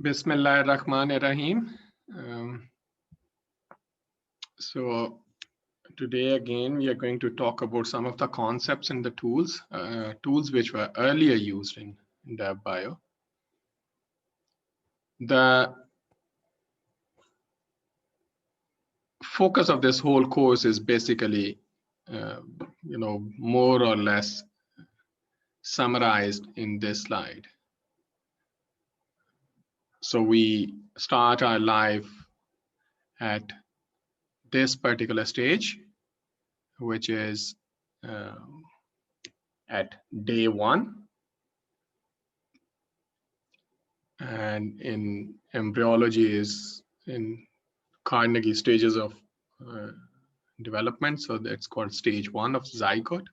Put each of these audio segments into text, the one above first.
Bismillahirrahmanirrahim. So today again we are going to talk about some of the concepts and the tools which were earlier used in Dev Bio. The focus of this whole course is basically more or less summarized in this slide. So we start our life at this particular stage, which is at day 1, and in embryology is in Carnegie stages of development, so that's called stage 1 of zygote.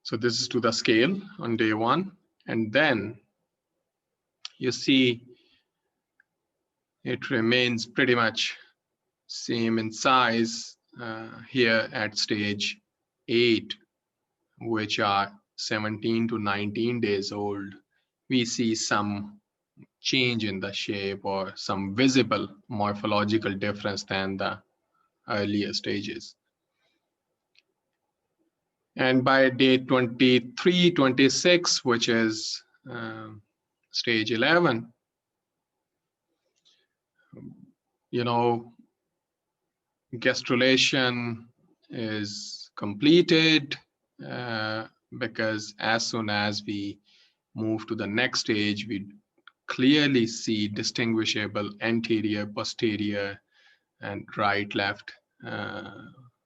So this is to the scale on day 1, and then you see it remains pretty much same in size here at stage 8, which are 17 to 19 days old. We see some change in the shape or some visible morphological difference than the earlier stages. And by day 23, 26, which is stage 11, gastrulation is completed because as soon as we move to the next stage, we clearly see distinguishable anterior, posterior, and right, left,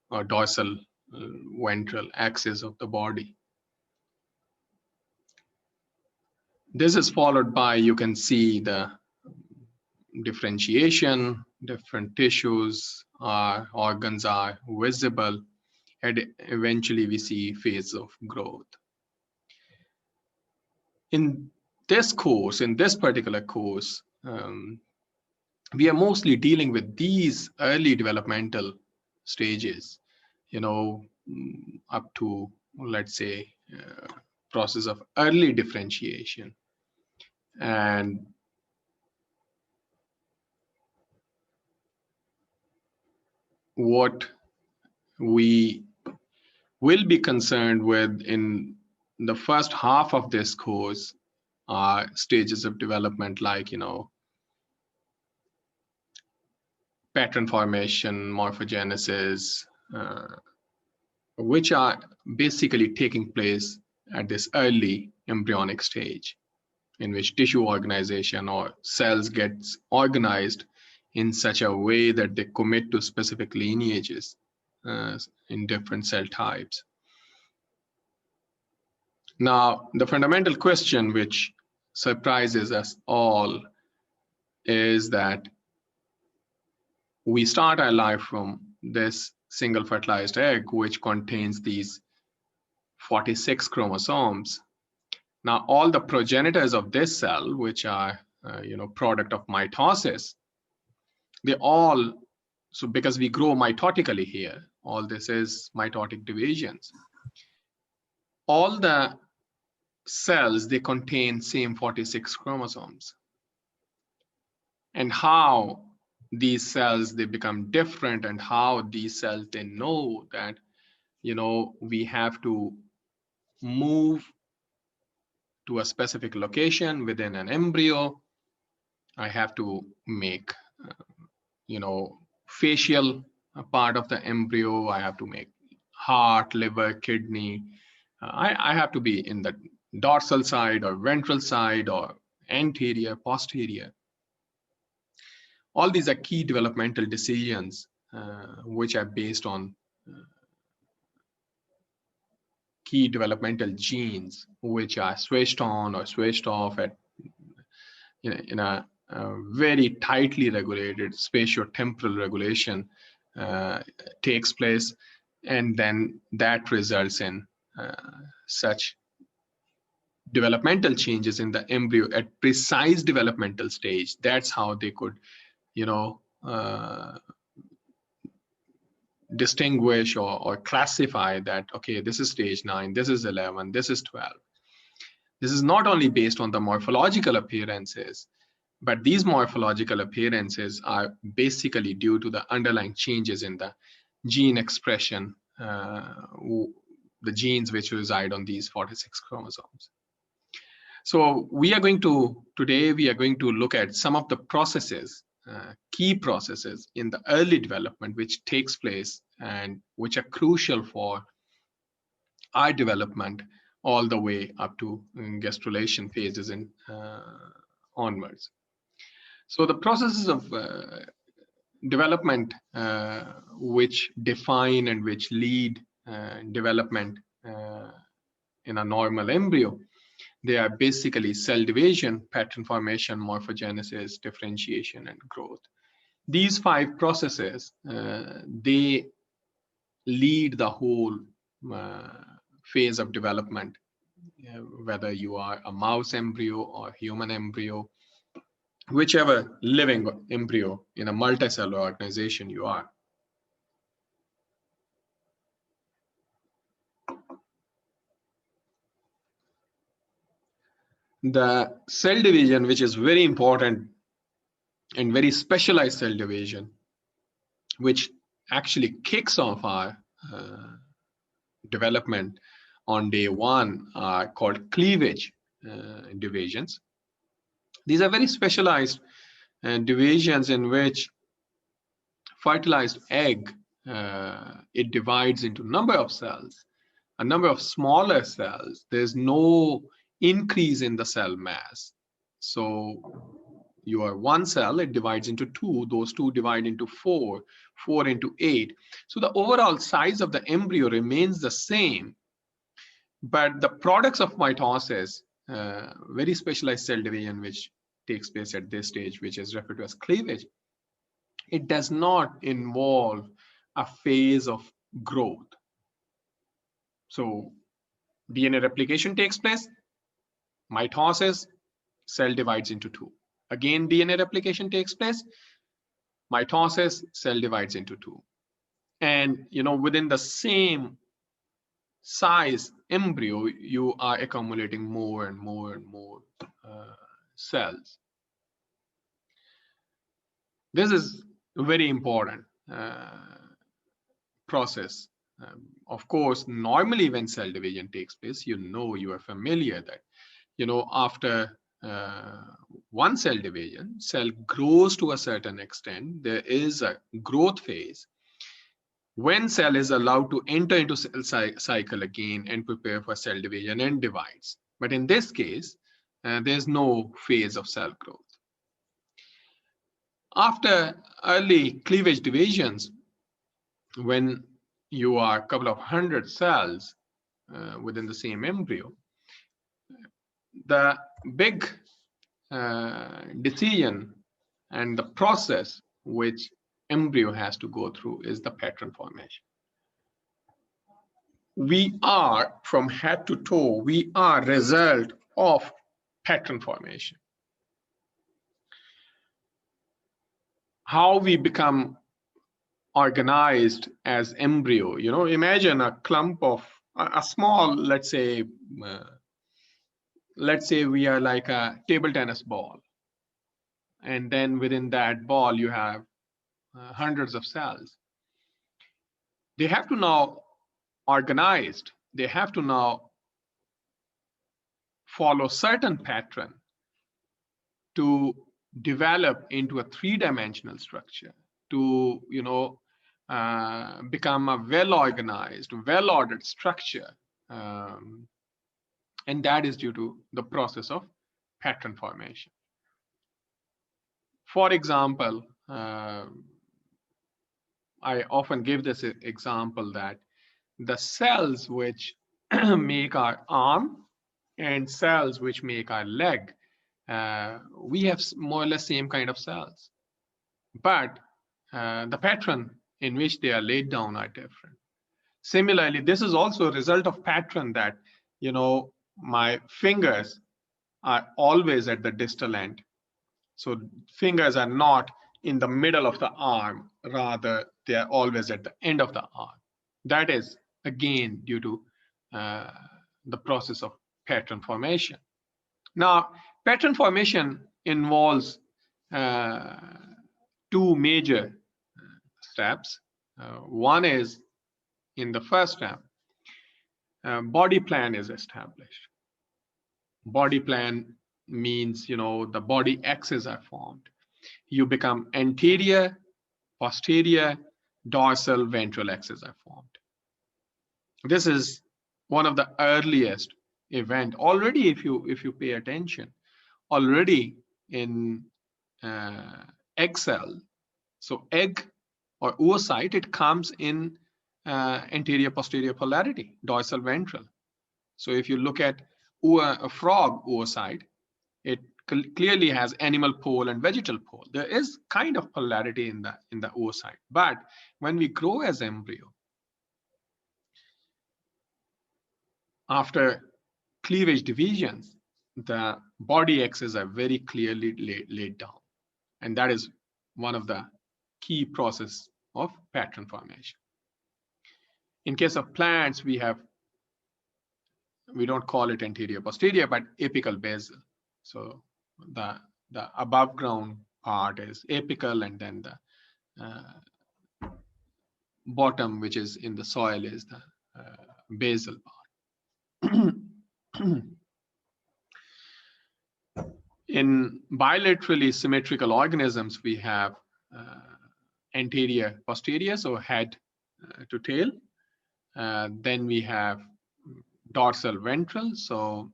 or dorsal, ventral axis of the body. This is followed by, you can see the differentiation, different tissues, organs are visible, and eventually we see phase of growth. In this course, in this particular course, we are mostly dealing with these early developmental stages, up to, let's say, process of early differentiation. And what we will be concerned with in the first half of this course are stages of development like, pattern formation, morphogenesis, which are basically taking place at this early embryonic stage, in which tissue organization or cells gets organized in such a way that they commit to specific lineages in different cell types. Now, the fundamental question which surprises us all is that we start our life from this single fertilized egg, which contains these 46 chromosomes. Now, all the progenitors of this cell, which are, product of mitosis, they all, so because we grow mitotically here, all this is mitotic divisions. All the cells, they contain same 46 chromosomes. And how these cells, they become different, and how these cells, they know that, we have to move to a specific location within an embryo. I have to make, facial part of the embryo. I have to make heart, liver, kidney. I have to be in the dorsal side or ventral side or anterior, posterior. All these are key developmental decisions which are based on key developmental genes, which are switched on or switched off at, in a very tightly regulated spatio-temporal regulation takes place, and then that results in such developmental changes in the embryo at precise developmental stage. That's how they could, distinguish or classify that, okay, this is stage 9, this is 11, this is 12. This is not only based on the morphological appearances, but these morphological appearances are basically due to the underlying changes in the gene expression, the genes which reside on these 46 chromosomes. So today we are going to look at some of the processes, key processes in the early development which takes place and which are crucial for our development all the way up to gastrulation phases and onwards. So the processes of development which define and which lead development in a normal embryo, they are basically cell division, pattern formation, morphogenesis, differentiation, and growth. These 5 processes, they lead the whole phase of development, whether you are a mouse embryo or human embryo, whichever living embryo in a multicellular organization you are. The cell division, which is very important and very specialized cell division, which actually kicks off our development on day 1, are called cleavage divisions. These are very specialized divisions in which fertilized egg, it divides into number of cells, a number of smaller cells. There's no increase in the cell mass. So you are 1 cell, it divides into 2, those 2 divide into 4, 4 into 8. So the overall size of the embryo remains the same, but the products of mitosis, very specialized cell division which takes place at this stage, which is referred to as cleavage, it does not involve a phase of growth. So DNA replication takes place, mitosis, cell divides into 2. Again, DNA replication takes place, mitosis, cell divides into 2. And within the same size embryo, you are accumulating more and more and more cells. This is a very important process. Of course, normally when cell division takes place, you are familiar that after 1 cell division, cell grows to a certain extent. There is a growth phase when cell is allowed to enter into cell cycle again and prepare for cell division and divides. But in this case, there's no phase of cell growth. After early cleavage divisions, when you are a couple of 100 cells within the same embryo, the big decision and the process which embryo has to go through is the pattern formation. We are, from head to toe, we are result of pattern formation. How we become organized as embryo, imagine a clump of a small, let's say we are like a table tennis ball, and then within that ball you have hundreds of cells. They have to now organized, they have to now follow certain pattern to develop into a 3-dimensional structure, to become a well-organized, well-ordered structure, and that is due to the process of pattern formation. For example, I often give this example that the cells which make our arm and cells which make our leg, we have more or less same kind of cells, but the pattern in which they are laid down are different. Similarly, this is also a result of pattern that, my fingers are always at the distal end. So fingers are not in the middle of the arm, rather they are always at the end of the arm. That is again due to the process of pattern formation. Now, pattern formation involves two major steps. One is in the first step, body plan is established. Body plan means, the body axes are formed. You become anterior, posterior, dorsal, ventral axes are formed. This is one of the earliest event. Already, if you pay attention, already in egg cell, so egg or oocyte, it comes in anterior posterior polarity, dorsal ventral. So if you look at a frog oocyte, it clearly has animal pole and vegetal pole. There is kind of polarity in the oocyte, but when we grow as embryo, after cleavage divisions, the body axes are very clearly laid down, and that is one of the key process of pattern formation. In case of plants, we don't call it anterior posterior, but apical basal. So the above ground part is apical, and then the bottom, which is in the soil, is the basal part. In bilaterally symmetrical organisms, we have anterior posterior, so head to tail. Then we have dorsal ventral, so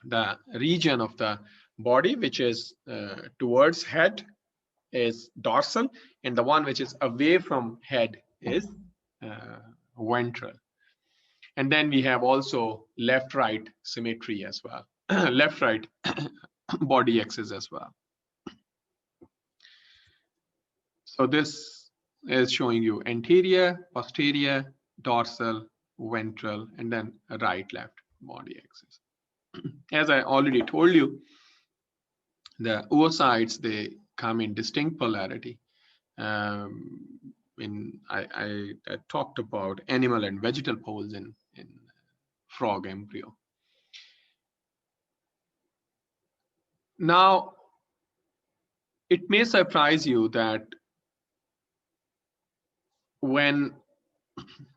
the region of the body which is towards head is dorsal, and the one which is away from head is ventral. And then we have also left-right symmetry as well, left-right body axis as well. So this is showing you anterior, posterior, dorsal, ventral, and then right-left body axis. As I already told you, the oocytes, they come in distinct polarity. I talked about animal and vegetal poles in frog embryo. Now, it may surprise you that when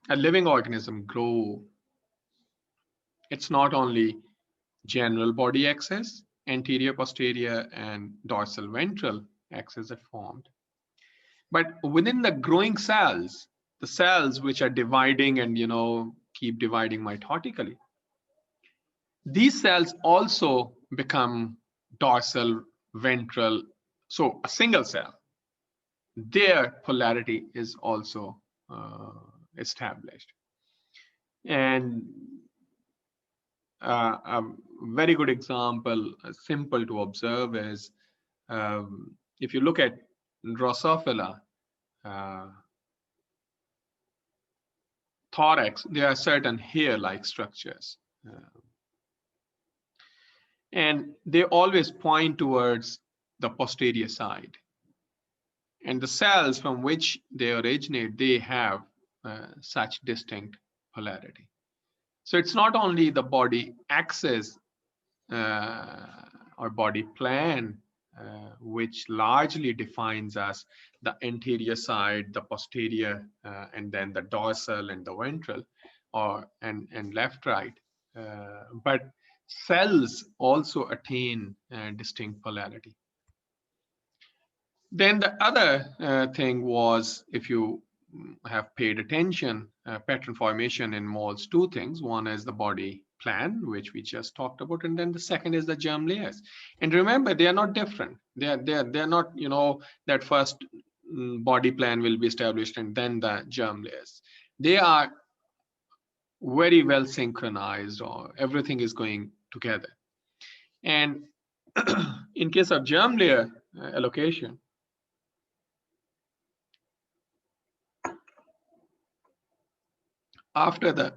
a living organism grows, it's not only general body axis, anterior, posterior, and dorsal ventral axes are formed, but within the growing cells, the cells which are dividing and keep dividing mitotically, these cells also become dorsal ventral. So a single cell, their polarity is also established. And a very good example, simple to observe, is if you look at Drosophila thorax, there are certain hair-like structures. And they always point towards the posterior side. And the cells from which they originate, they have such distinct polarity. So it's not only the body axis or body plan which largely defines us, the anterior side, the posterior, and then the dorsal and the ventral, and left-right. But cells also attain distinct polarity. Then the other thing was, if you have paid attention, pattern formation involves two things. One is the body plan, which we just talked about, and then the second is the germ layers. And remember, they are not different. They're not, that first body plan will be established and then the germ layers. They are very well synchronized, or everything is going together. And in case of germ layer allocation, after the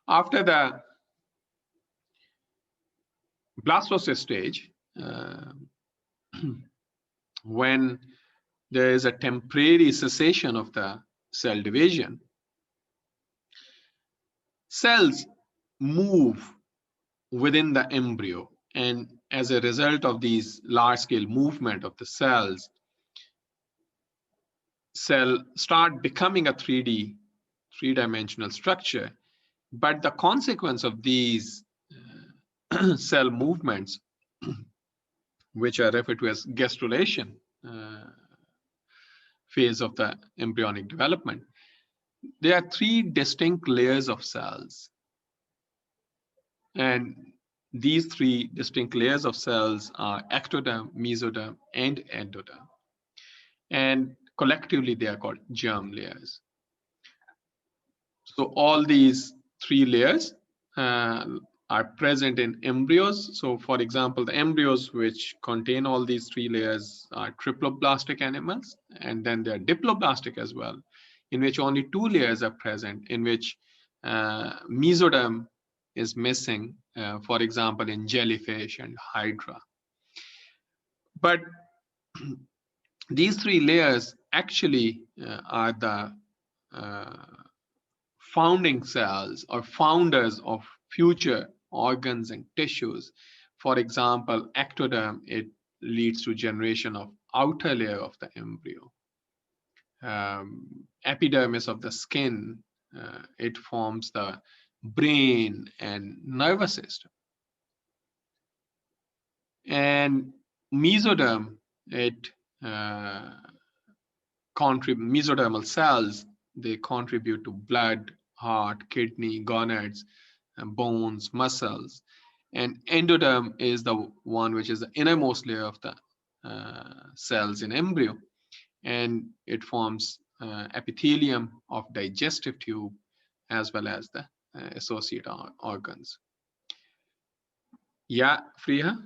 after the blastocyst stage, when there is a temporary cessation of the cell division, cells move within the embryo. And as a result of these large-scale movement of the cells, cell start becoming a 3D, three-dimensional structure. But the consequence of these cell movements, which are referred to as gastrulation phase of the embryonic development, there are three distinct layers of cells. And these three distinct layers of cells are ectoderm, mesoderm, and endoderm. And collectively, they are called germ layers. So all these three layers are present in embryos. So for example, the embryos which contain all these three layers are triploblastic animals, and then they are diploblastic as well, in which only two layers are present, in which mesoderm is missing, for example, in jellyfish and hydra. But these three layers actually are the founding cells or founders of future organs and tissues. For example, ectoderm, it leads to generation of outer layer of the embryo. Epidermis of the skin, it forms the brain and nervous system. And mesoderm, it mesodermal cells, they contribute to blood, heart, kidney, gonads, bones, muscles. And endoderm is the one which is the innermost layer of the cells in embryo. And it forms epithelium of digestive tube as well as the associate organs. Yeah, Friha?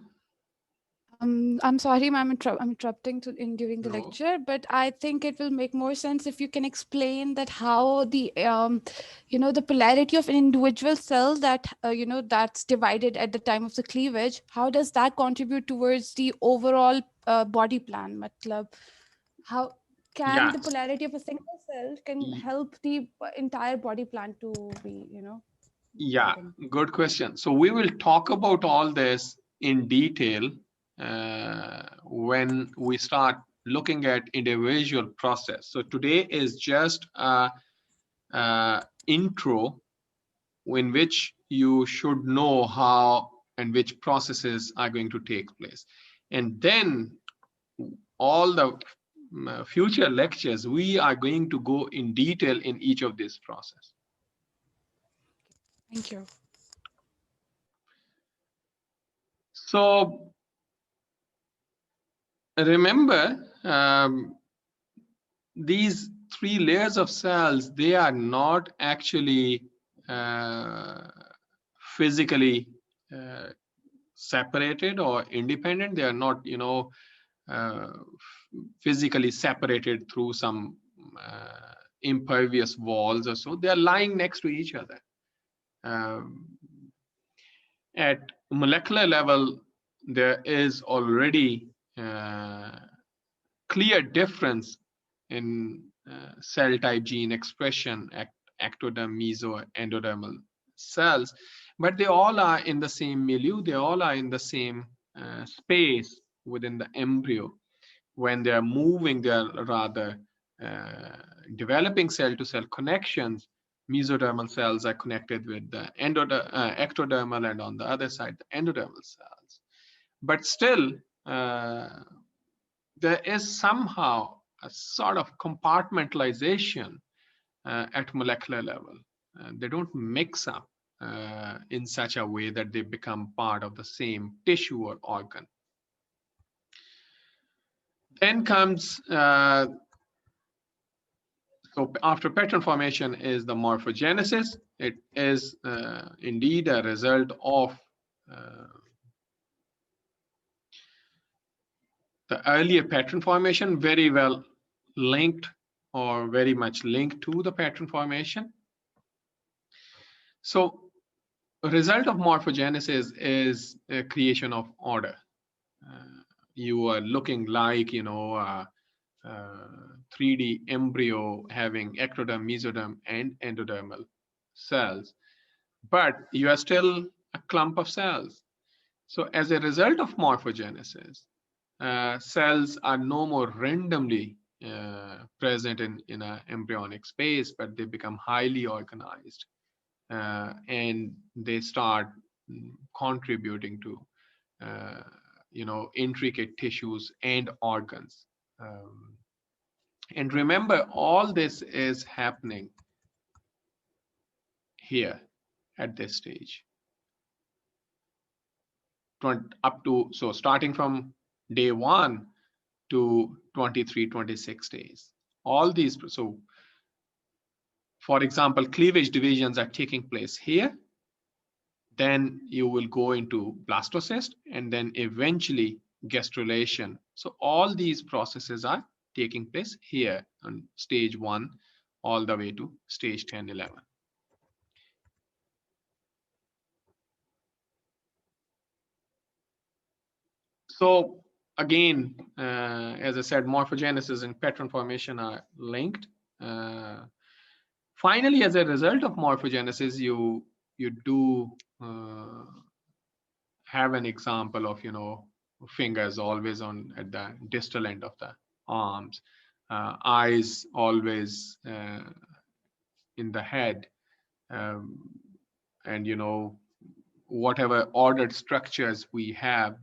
I'm sorry, ma'am, I'm interrupting during the No. lecture, but I think it will make more sense if you can explain that how the the polarity of an individual cell that that's divided at the time of the cleavage, how does that contribute towards the overall body plan? Matlab, how can Yeah. the polarity of a single cell can help the entire body plan to be Yeah, guiding? good question. So we will talk about all this in detail when we start looking at individual process. So today is just a intro in which you should know how and which processes are going to take place. And then all the future lectures, we are going to go in detail in each of these processes. Thank you. So remember, these three layers of cells, they are not actually physically separated or independent. They are not, physically separated through some impervious walls or so. They are lying next to each other. At molecular level, there is already clear difference in cell type gene expression, ectoderm, meso, endodermal cells, but they all are in the same milieu, they all are in the same space within the embryo. When they are moving, they are rather developing cell-to-cell connections. Mesodermal cells are connected with the ectodermal, and on the other side, the endodermal cells. But still, there is somehow a sort of compartmentalization at molecular level. They don't mix up in such a way that they become part of the same tissue or organ. Then comes, so after pattern formation is the morphogenesis. It is indeed a result of the earlier pattern formation, very well linked or very much linked to the pattern formation. So a result of morphogenesis is a creation of order. You are looking like, 3D embryo having ectoderm, mesoderm, and endodermal cells. but you are still a clump of cells. So as a result of morphogenesis, cells are no more randomly present in an embryonic space, but they become highly organized, and they start contributing to intricate tissues and organs. And remember, all this is happening here at this stage. Up to, so starting from day 1 to 23, 26 days. All these, so for example, cleavage divisions are taking place here. Then you will go into blastocyst and then eventually gastrulation. So all these processes are taking place here on stage 1 all the way to stage 10, 11. So again, as I said, morphogenesis and pattern formation are linked. Finally, as a result of morphogenesis, you do have an example of fingers always on at the distal end of the arms, eyes always in the head, and whatever ordered structures we have,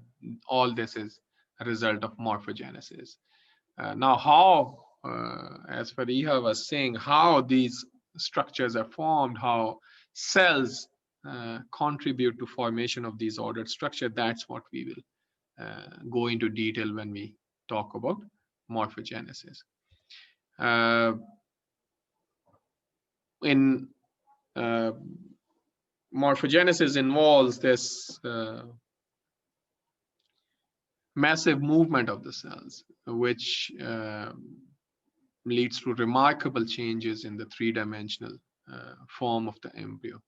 all this is a result of morphogenesis. Now, how, as Fariha was saying, how these structures are formed, how cells contribute to formation of these ordered structure, that's what we will go into detail when we talk about morphogenesis. In morphogenesis involves this massive movement of the cells, which leads to remarkable changes in the three-dimensional form of the embryo.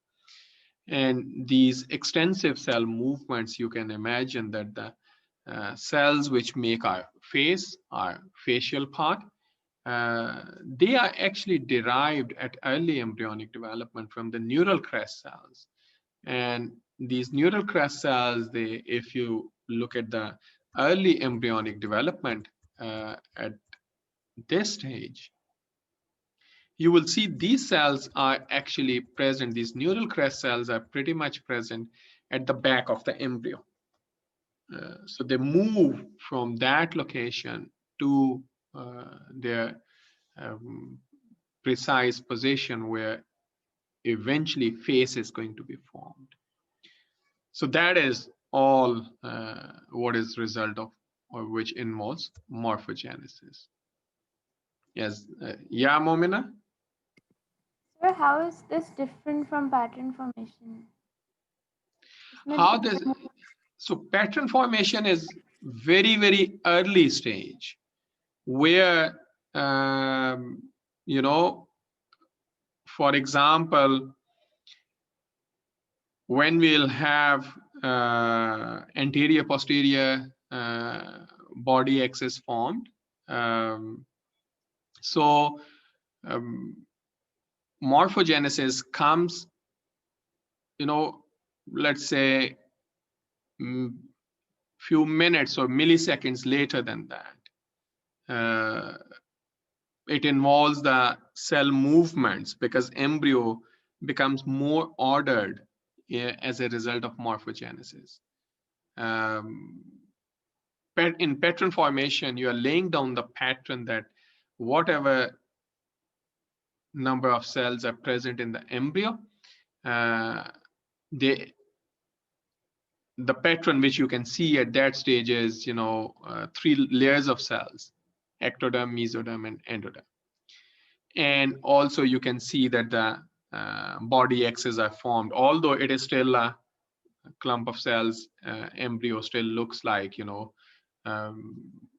And these extensive cell movements, you can imagine that the cells which make our face, our facial part, they are actually derived at early embryonic development from the neural crest cells. And these neural crest cells, if you look at the early embryonic development at this stage, you will see these cells are actually present. These neural crest cells are pretty much present at the back of the embryo. So they move from that location to their precise position where eventually face is going to be formed. So that is all what is result of, or which involves morphogenesis. Yes, yeah, Momina? Sir, how is this different from pattern formation? How this, so pattern formation is very, very early stage where, for example, when we'll have anterior posterior body axis formed. So morphogenesis comes, let's say few minutes or milliseconds later than that. It involves the cell movements because embryo becomes more ordered as a result of morphogenesis. In pattern formation, you are laying down the pattern that whatever number of cells are present in the embryo, the pattern which you can see at that stage is, 3 layers of cells: ectoderm, mesoderm, and endoderm. And also you can see that the body axes are formed, although it is still a clump of cells. Embryo still looks like,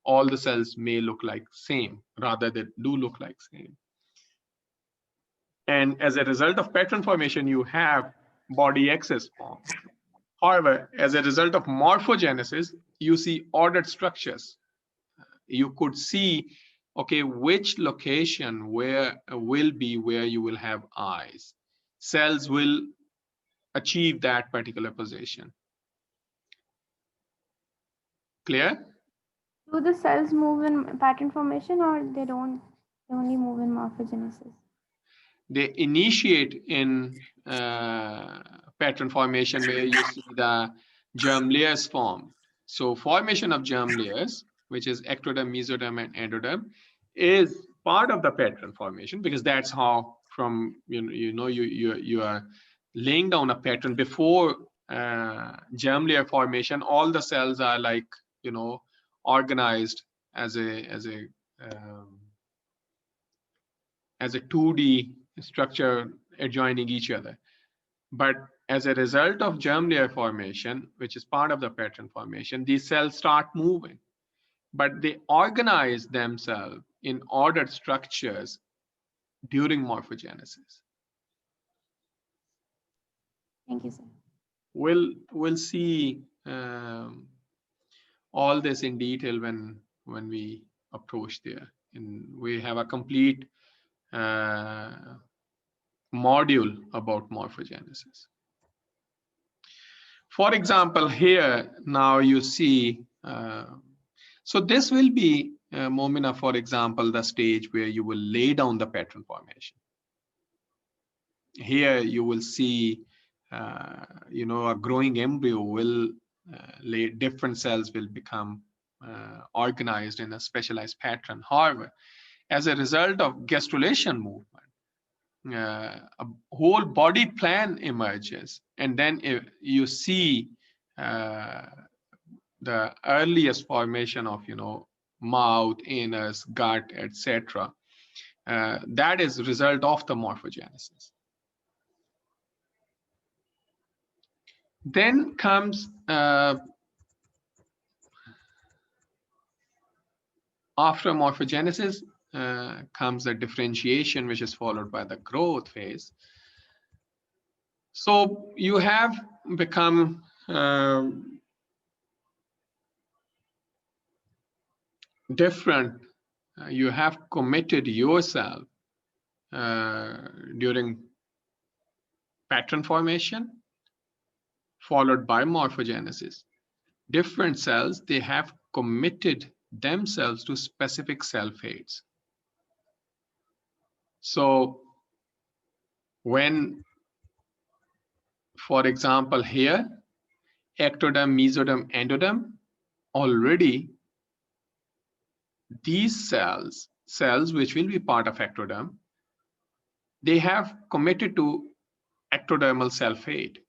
all the cells may look like same, rather they do look like same. And as a result of pattern formation, you have body axis formed. However, as a result of morphogenesis, you see ordered structures. You could see, okay, which location where will be where you will have eyes. Cells will achieve that particular position. Clear? Do the cells move in pattern formation, or they don't? They only move in morphogenesis. They initiate in pattern formation where you see the germ layers form. So formation of germ layers, which is ectoderm, mesoderm, and endoderm, is part of the pattern formation, because that's how from you are laying down a pattern before germ layer formation. All the cells are like organized as a 2D structure adjoining each other. But as a result of germ layer formation, which is part of the pattern formation, these cells start moving, but they organize themselves in ordered structures during morphogenesis. Thank you, sir. We'll see all this in detail when we approach there, and we have a complete module about morphogenesis. For example, here now you see, so this will be, Momina, for example, the stage where you will lay down the pattern formation. Here you will see, a growing embryo will lay, different cells will become organized in a specialized pattern. However, as a result of gastrulation movement, a whole body plan emerges, and then you see the earliest formation of mouth, anus, gut, etc. That is the result of the morphogenesis. Then comes after morphogenesis comes the differentiation, which is followed by the growth phase. So you have become different. You have committed yourself during pattern formation, followed by morphogenesis. Different cells, they have committed themselves to specific cell fates. So when, for example, here, ectoderm, mesoderm, endoderm, already these cells which will be part of ectoderm, they have committed to ectodermal cell fate.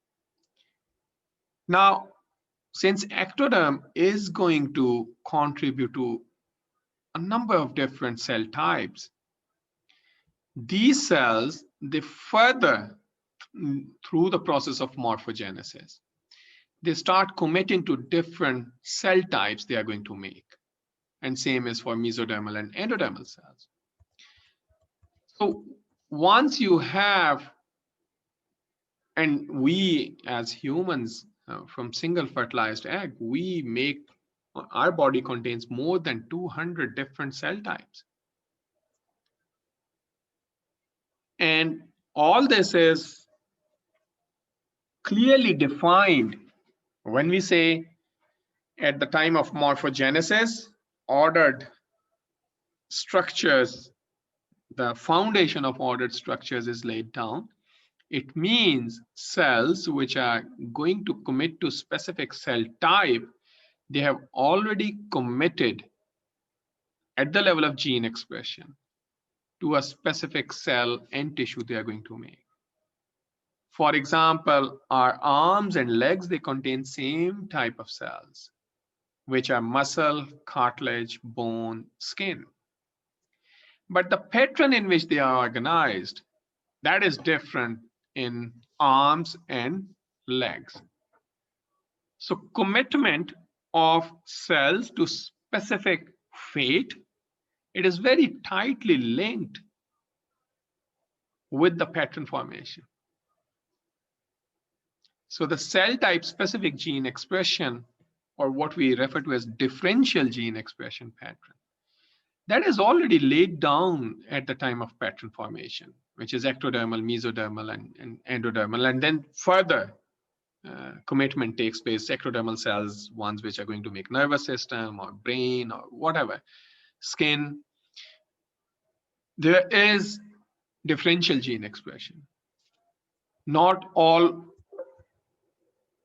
Now, since ectoderm is going to contribute to a number of different cell types, these cells, they further, through the process of morphogenesis, they start committing to different cell types they are going to make. And same is for mesodermal and endodermal cells. So once you have, and we as humans, from single fertilized egg, we make, our body contains more than 200 different cell types. And all this is clearly defined when we say at the time of morphogenesis, ordered structures, the foundation of ordered structures is laid down. It means cells which are going to commit to specific cell type, they have already committed at the level of gene expression to a specific cell and tissue they are going to make. For example, our arms and legs, they contain same type of cells, which are muscle, cartilage, bone, skin. But the pattern in which they are organized, that is different in arms and legs. So commitment of cells to specific fate, it is very tightly linked with the pattern formation. So the cell type specific gene expression, or what we refer to as differential gene expression pattern, that is already laid down at the time of pattern formation. which is ectodermal, mesodermal, and endodermal. And then further commitment takes place, ectodermal cells, ones which are going to make nervous system or brain or whatever, skin. There is differential gene expression. Not all.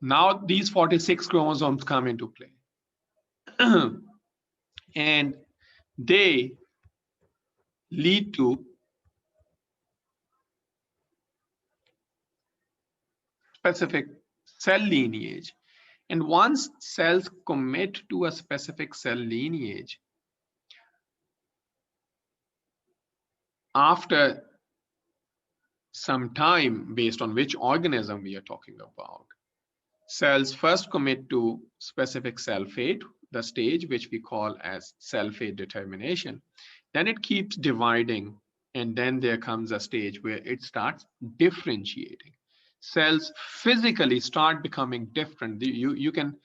Now these 46 chromosomes come into play. And they lead to specific cell lineage. And once cells commit to a specific cell lineage, after some time, based on which organism we are talking about, cells first commit to specific cell fate, the stage which we call as cell fate determination. Then it keeps dividing, and then there comes a stage where it starts differentiating. Cells physically start becoming different. You can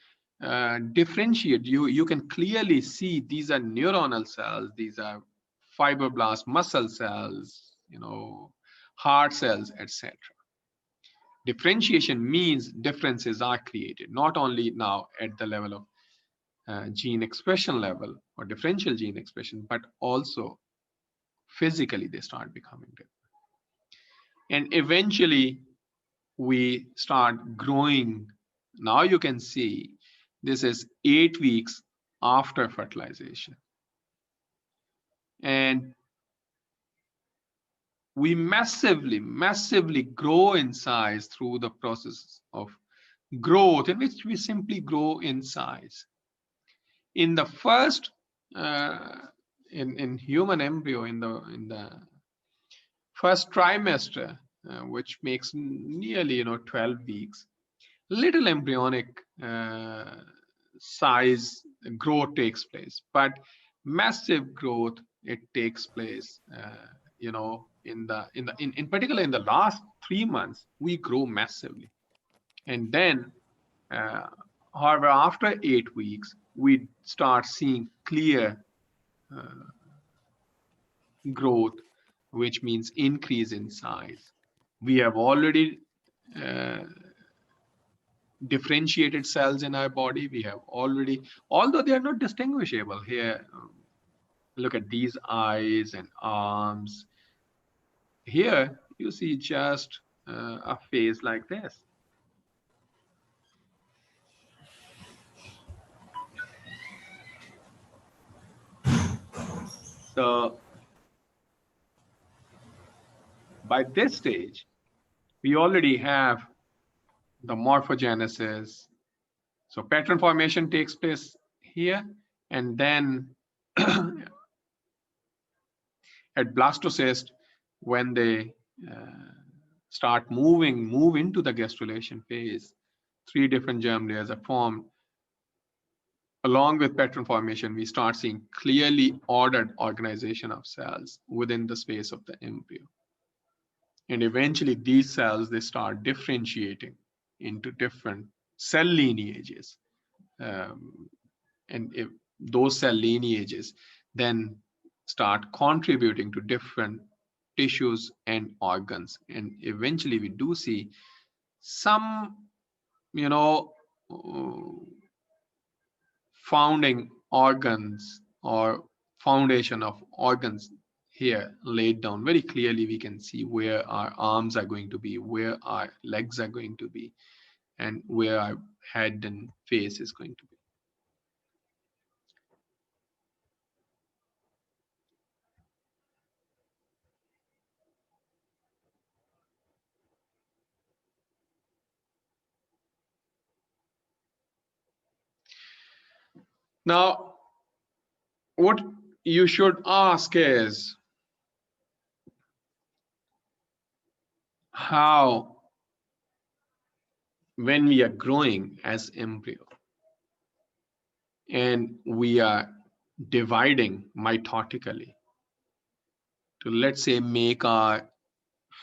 differentiate. You can clearly see these are neuronal cells, these are fibroblast muscle cells, heart cells, etc. Differentiation means differences are created, not only now at the level of gene expression level or differential gene expression, but also physically they start becoming different. And eventually we start growing. Now you can see this is 8 weeks after fertilization. And we massively grow in size through the process of growth, in which we simply grow in size. In the first, in human embryo, in the first trimester, which makes nearly 12 weeks, little embryonic size growth takes place, but massive growth it takes place. In particular in the last 3 months, we grow massively, and then, however, after 8 weeks, we start seeing clear growth, which means increase in size. We have already differentiated cells in our body. We have already, although they are not distinguishable here, look at these eyes and arms. Here you see just a face like this. So by this stage, we already have the morphogenesis. So pattern formation takes place here, and then at blastocyst, when they move into the gastrulation phase, 3 different germ layers are formed. Along with pattern formation, we start seeing clearly ordered organization of cells within the space of the embryo. And eventually these cells, they start differentiating into different cell lineages. And if those cell lineages then start contributing to different tissues and organs. And eventually we do see some, founding organs or foundation of organs here laid down. Very clearly we can see where our arms are going to be, where our legs are going to be, and where our head and face is going to be. Now, what you should ask is, how, when we are growing as embryo and we are dividing mitotically to, let's say, make our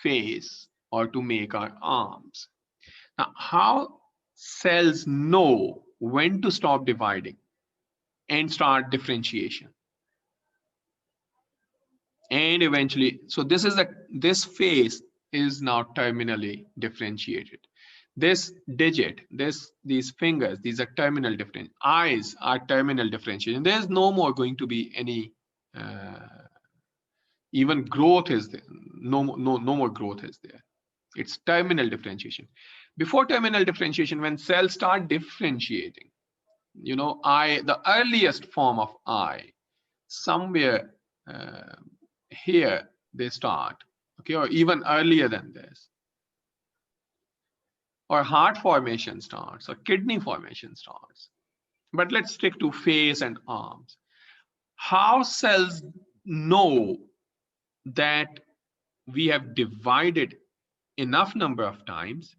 face or to make our arms. Now, how cells know when to stop dividing and start differentiation? and eventually, so this phase is now terminally differentiated. This digit, these fingers, these are terminal different. Eyes are terminal differentiation. There's no more going to be any even growth is there. No more growth is there. It's terminal differentiation. Before terminal differentiation, when cells start differentiating, you know, the earliest form of eye, somewhere here they start, okay, or even earlier than this, or heart formation starts, or kidney formation starts. But let's stick to face and arms. How cells know that we have divided enough number of times,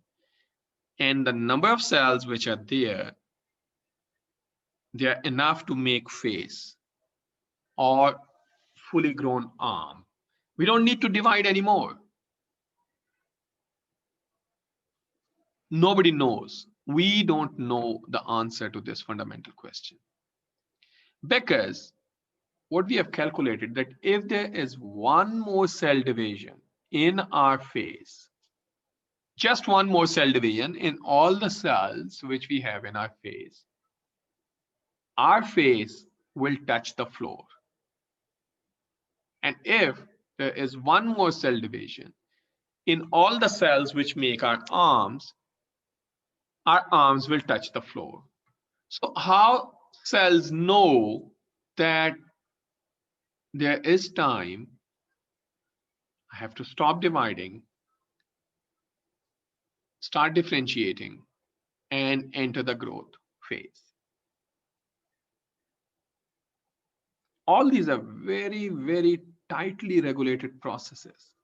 and the number of cells which are there, they are enough to make face or fully grown arm. We don't need to divide anymore. Nobody knows. We don't know the answer to this fundamental question. Because what we have calculated that if there is one more cell division in our face, just one more cell division in all the cells which we have in our face will touch the floor. And if there is one more cell division in all the cells which make our arms will touch the floor. So how cells know that there is time, I have to stop dividing, start differentiating, and enter the growth phase? All these are very, very tightly regulated processes.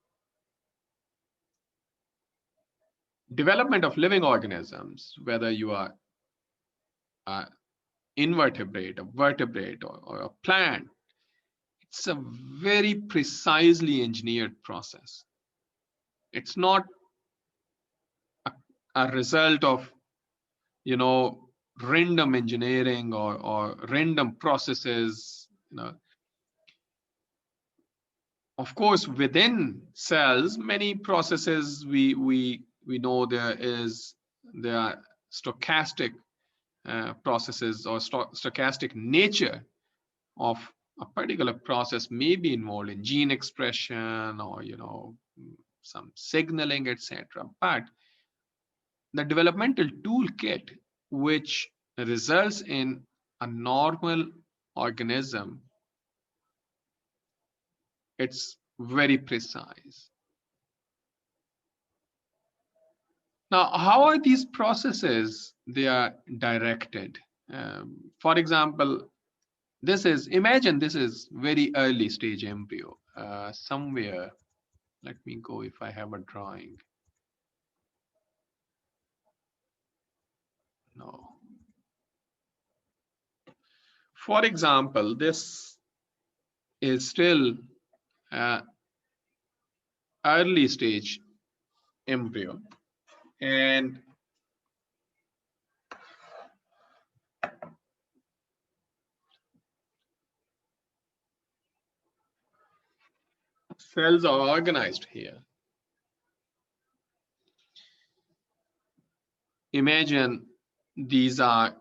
Development of living organisms, whether you are invertebrate, a vertebrate, or a plant, it's a very precisely engineered process. It's not a result of, you know, random engineering or random processes. You know, of course, within cells, many processes we know there are stochastic processes or stochastic nature of a particular process may be involved in gene expression or, you know, some signaling, etc. But the developmental toolkit, which results in a normal organism, it's very precise. Now, how are these processes? They are directed. For example, imagine this is very early stage embryo. Somewhere, let me go if I have a drawing. No. For example, this is still early stage embryo, and cells are organized here. Imagine these are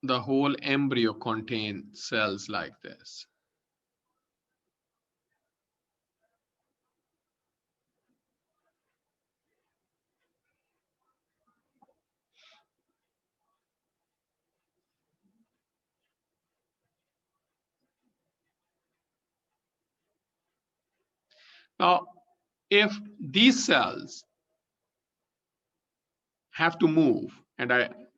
the whole embryo contains cells like this. Now, if these cells have to move,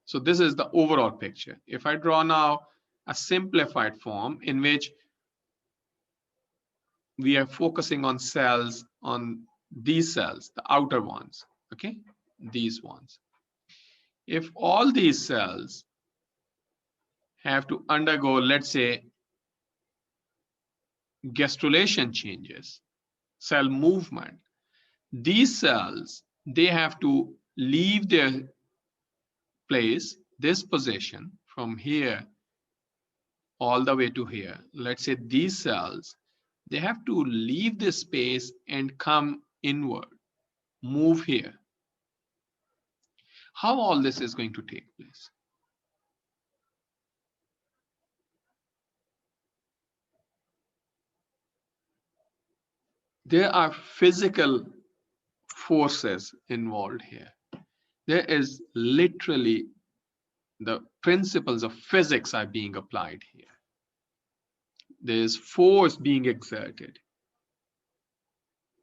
so this is the overall picture. If I draw now a simplified form in which we are focusing on cells, on these cells, the outer ones, okay, these ones. If all these cells have to undergo, let's say, gastrulation changes, cell movement, these cells, they have to leave their place, this position from here all the way to here. Let's say these cells, they have to leave this space and come inward, move here. How all this is going to take place? There are physical forces involved here. There is literally the principles of physics are being applied here. There is force being exerted.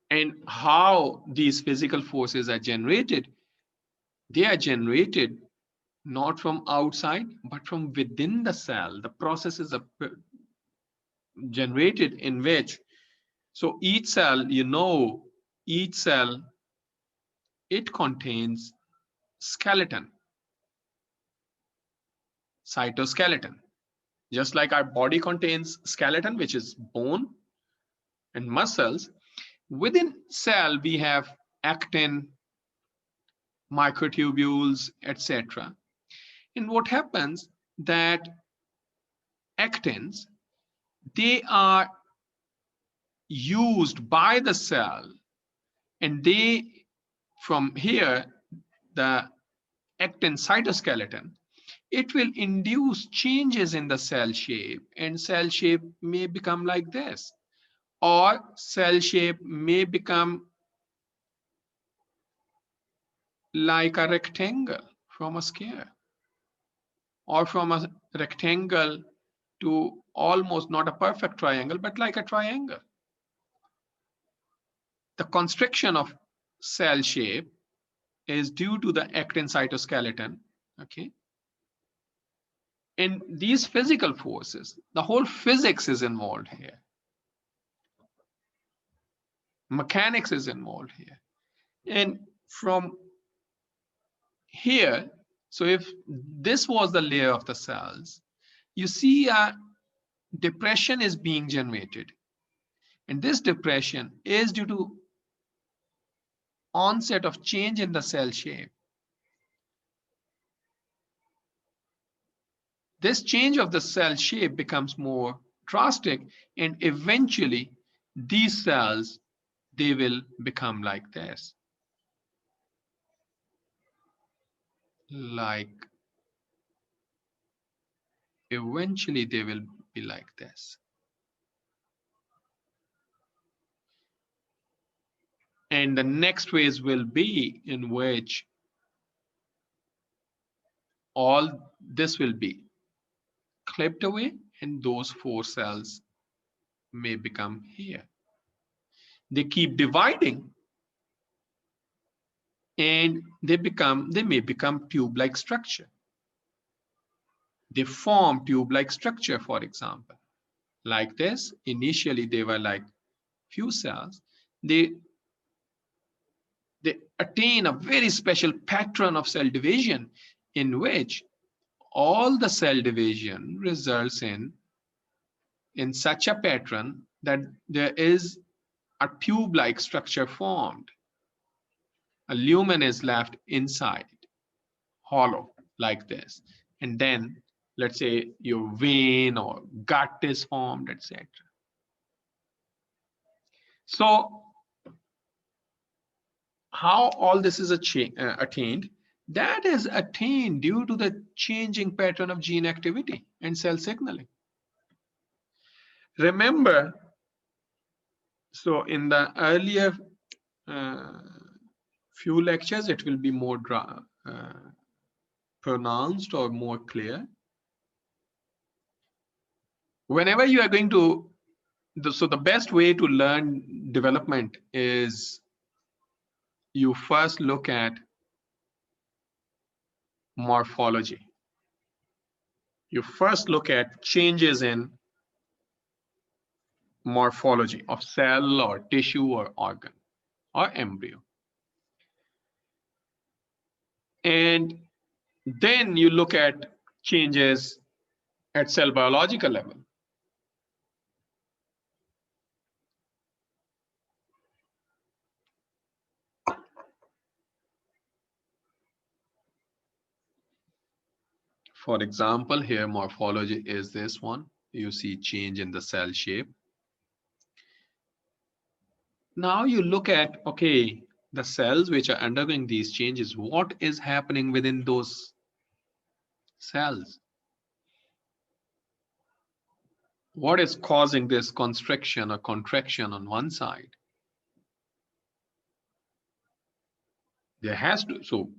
And how these physical forces are generated, they are generated not from outside, but from within the cell. The processes are generated in which, so each cell, each cell, it contains skeleton, cytoskeleton. Just like our body contains skeleton, which is bone and muscles, within cell we have actin, microtubules, etc. And what happens that actins, they are used by the cell, and they, from here, the actin cytoskeleton, it will induce changes in the cell shape, and cell shape may become like this, or cell shape may become like a rectangle from a square, or from a rectangle to almost not a perfect triangle, but like a triangle. The constriction of cell shape is due to the actin cytoskeleton, okay? In these physical forces, the whole physics is involved here. Mechanics is involved here. And from here, so if this was the layer of the cells, you see a depression is being generated. And this depression is due to onset of change in the cell shape. This change of the cell shape becomes more drastic, and eventually these cells, they will become like this. Eventually they will be like this. And the next phase will be in which all this will be clipped away, and those 4 cells may become here. They keep dividing, and they may become tube-like structure. They form tube-like structure, for example, like this. Initially, they were like few cells. They attain a very special pattern of cell division in which all the cell division results in such a pattern that there is a tube-like structure formed. A lumen is left inside, hollow, like this. And then, let's say, your vein or gut is formed, etc. So, how all this is attained? That is attained due to the changing pattern of gene activity and cell signaling. Remember, so in the earlier few lectures, it will be more pronounced or more clear. Whenever you are going to, so the best way to learn development is you first look at morphology. You first look at changes in morphology of cell or tissue or organ or embryo. And then you look at changes at cell biological level. For example, here morphology is this one. You see change in the cell shape. Now you look at, okay, the cells which are undergoing these changes, what is happening within those cells? What is causing this constriction or contraction on one side? There has to, so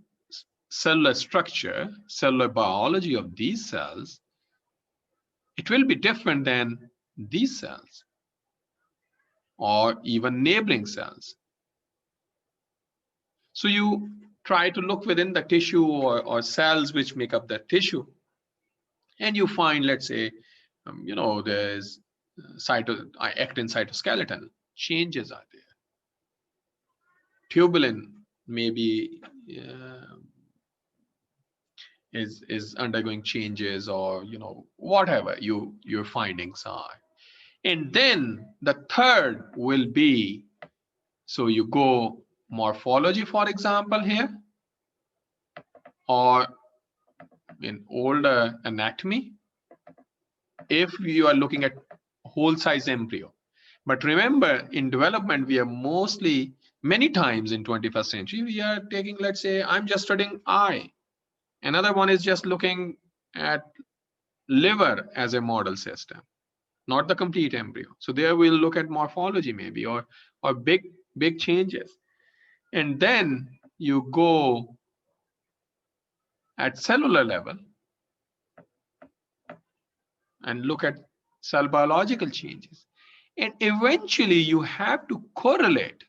cellular structure, cellular biology of these cells, it will be different than these cells or even neighboring cells. So you try to look within the tissue or cells which make up that tissue, and you find, let's say, there's actin cytoskeleton changes are there. Tubulin maybe is undergoing changes, or whatever your findings are. And then the third will be, so you go morphology, for example, here, or in older anatomy, if you are looking at whole size embryo. But remember, in development, we are mostly, many times in 21st century, we are taking, let's say, I'm just studying eye. Another one is just looking at liver as a model system, not the complete embryo. So there we'll look at morphology maybe, or big changes. And then you go at cellular level and look at cell biological changes. And eventually you have to correlate.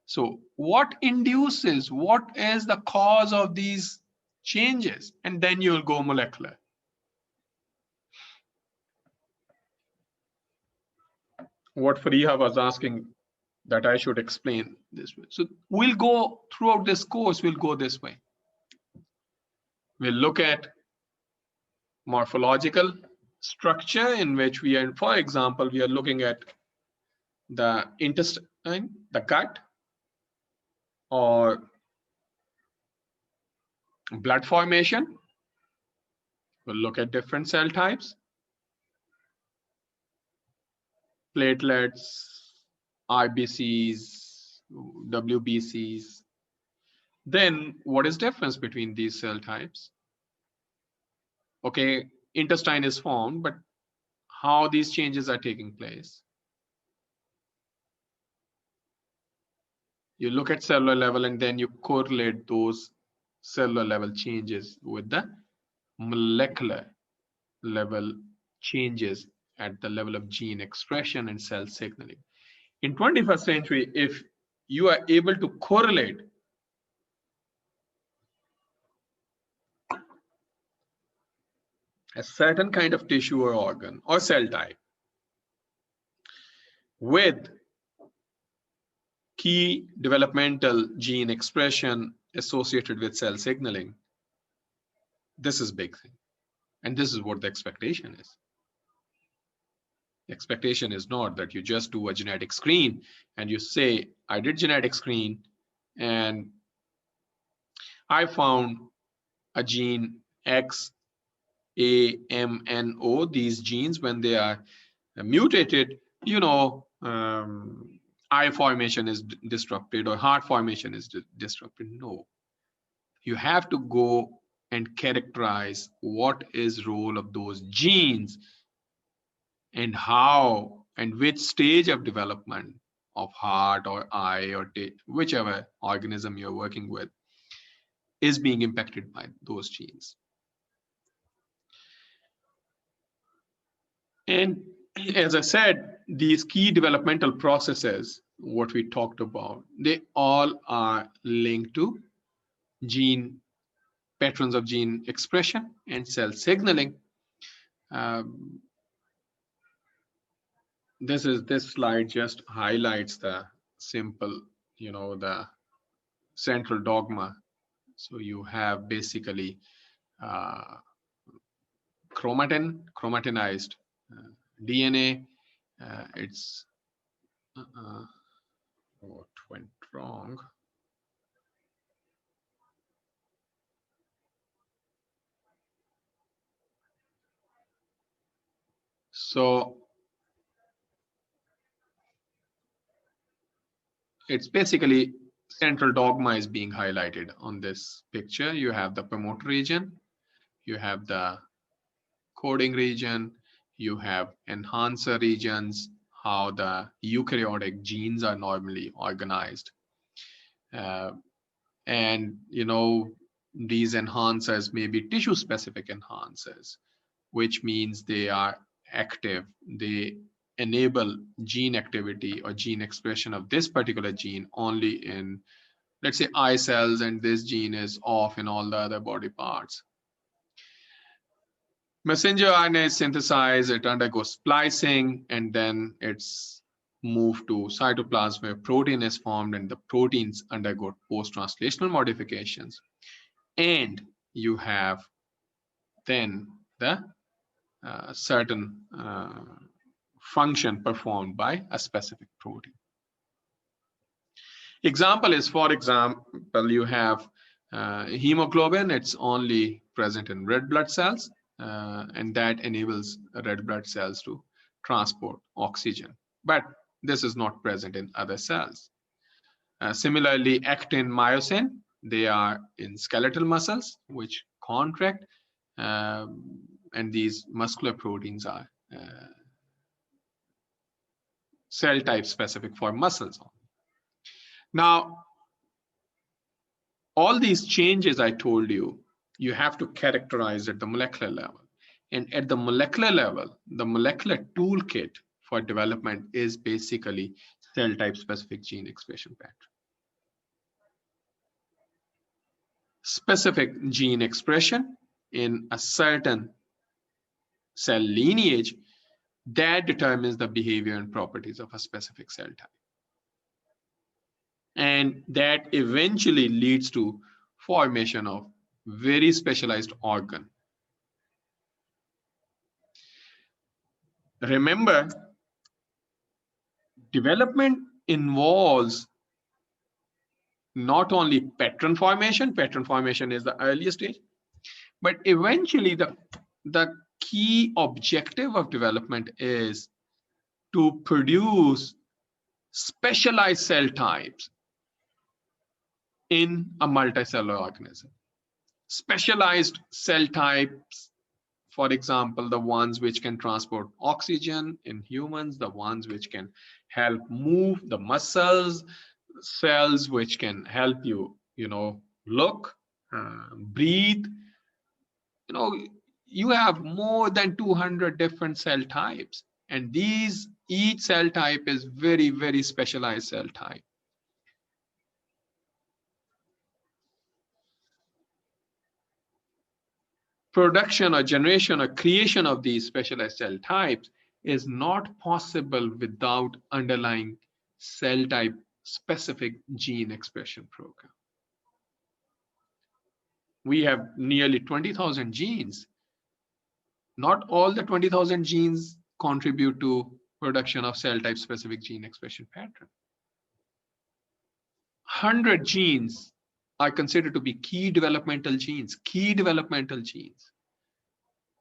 So what induces, what is the cause of these changes? And then you'll go molecular. What Fariha was asking that I should explain this way. So we'll go throughout this course, we'll go this way. We'll look at morphological structure, in which we are, for example, we are looking at the intestine, the gut, or blood formation. We'll look at different cell types, platelets, RBCs, WBCs. Then what is difference between these cell types? Okay, intestine is formed, but how these changes are taking place? You look at cellular level, and then you correlate those cellular level changes with the molecular level changes at the level of gene expression and cell signaling. In 21st century, if you are able to correlate a certain kind of tissue or organ or cell type with key developmental gene expression associated with cell signaling, this is big thing. And this is what the expectation is. The expectation is not that you just do a genetic screen and you say, I did genetic screen and I found a gene X, A, M, N, O. These genes, when they are mutated, eye formation is disrupted or heart formation is disrupted. No. You have to go and characterize what is role of those genes and how and which stage of development of heart or eye or whichever organism you're working with is being impacted by those genes. And as I said, these key developmental processes, what we talked about, they all are linked to gene patterns of gene expression and cell signaling. This slide just highlights the simple, the central dogma. So you have basically chromatinized DNA. It's what went wrong? So it's basically central dogma is being highlighted on this picture. You have the promoter region, you have the coding region, you have enhancer regions, how the eukaryotic genes are normally organized. And these enhancers may be tissue specific enhancers, which means they are active. They enable gene activity or gene expression of this particular gene only in, let's say, eye cells, and this gene is off in all the other body parts. Messenger RNA is synthesized, it undergoes splicing, and then it's moved to cytoplasm where protein is formed, and the proteins undergo post-translational modifications. And you have then the certain function performed by a specific protein. Example is, for example, you have hemoglobin. It's only present in red blood cells, and that enables red blood cells to transport oxygen. But this is not present in other cells. Similarly, actin, myosin, they are in skeletal muscles, which contract, and these muscular proteins are cell type specific for muscles. Now, all these changes I told you, you have to characterize at the molecular level. And at the molecular level, the molecular toolkit for development is basically cell type specific gene expression pattern. Specific gene expression in a certain cell lineage that determines the behavior and properties of a specific cell type. And that eventually leads to formation of very specialized organ. Remember, development involves not only pattern formation is the earliest stage, but eventually the key objective of development is to produce specialized cell types in a multicellular organism. Specialized cell types, for example, the ones which can transport oxygen in humans, the ones which can help move the muscles, cells which can help you, look, breathe. You have more than 200 different cell types, and each cell type is very, very specialized cell type. Production or generation or creation of these specialized cell types is not possible without underlying cell type specific gene expression program. We have nearly 20,000 genes. Not all the 20,000 genes contribute to production of cell type specific gene expression pattern. 100 genes are considered to be key developmental genes.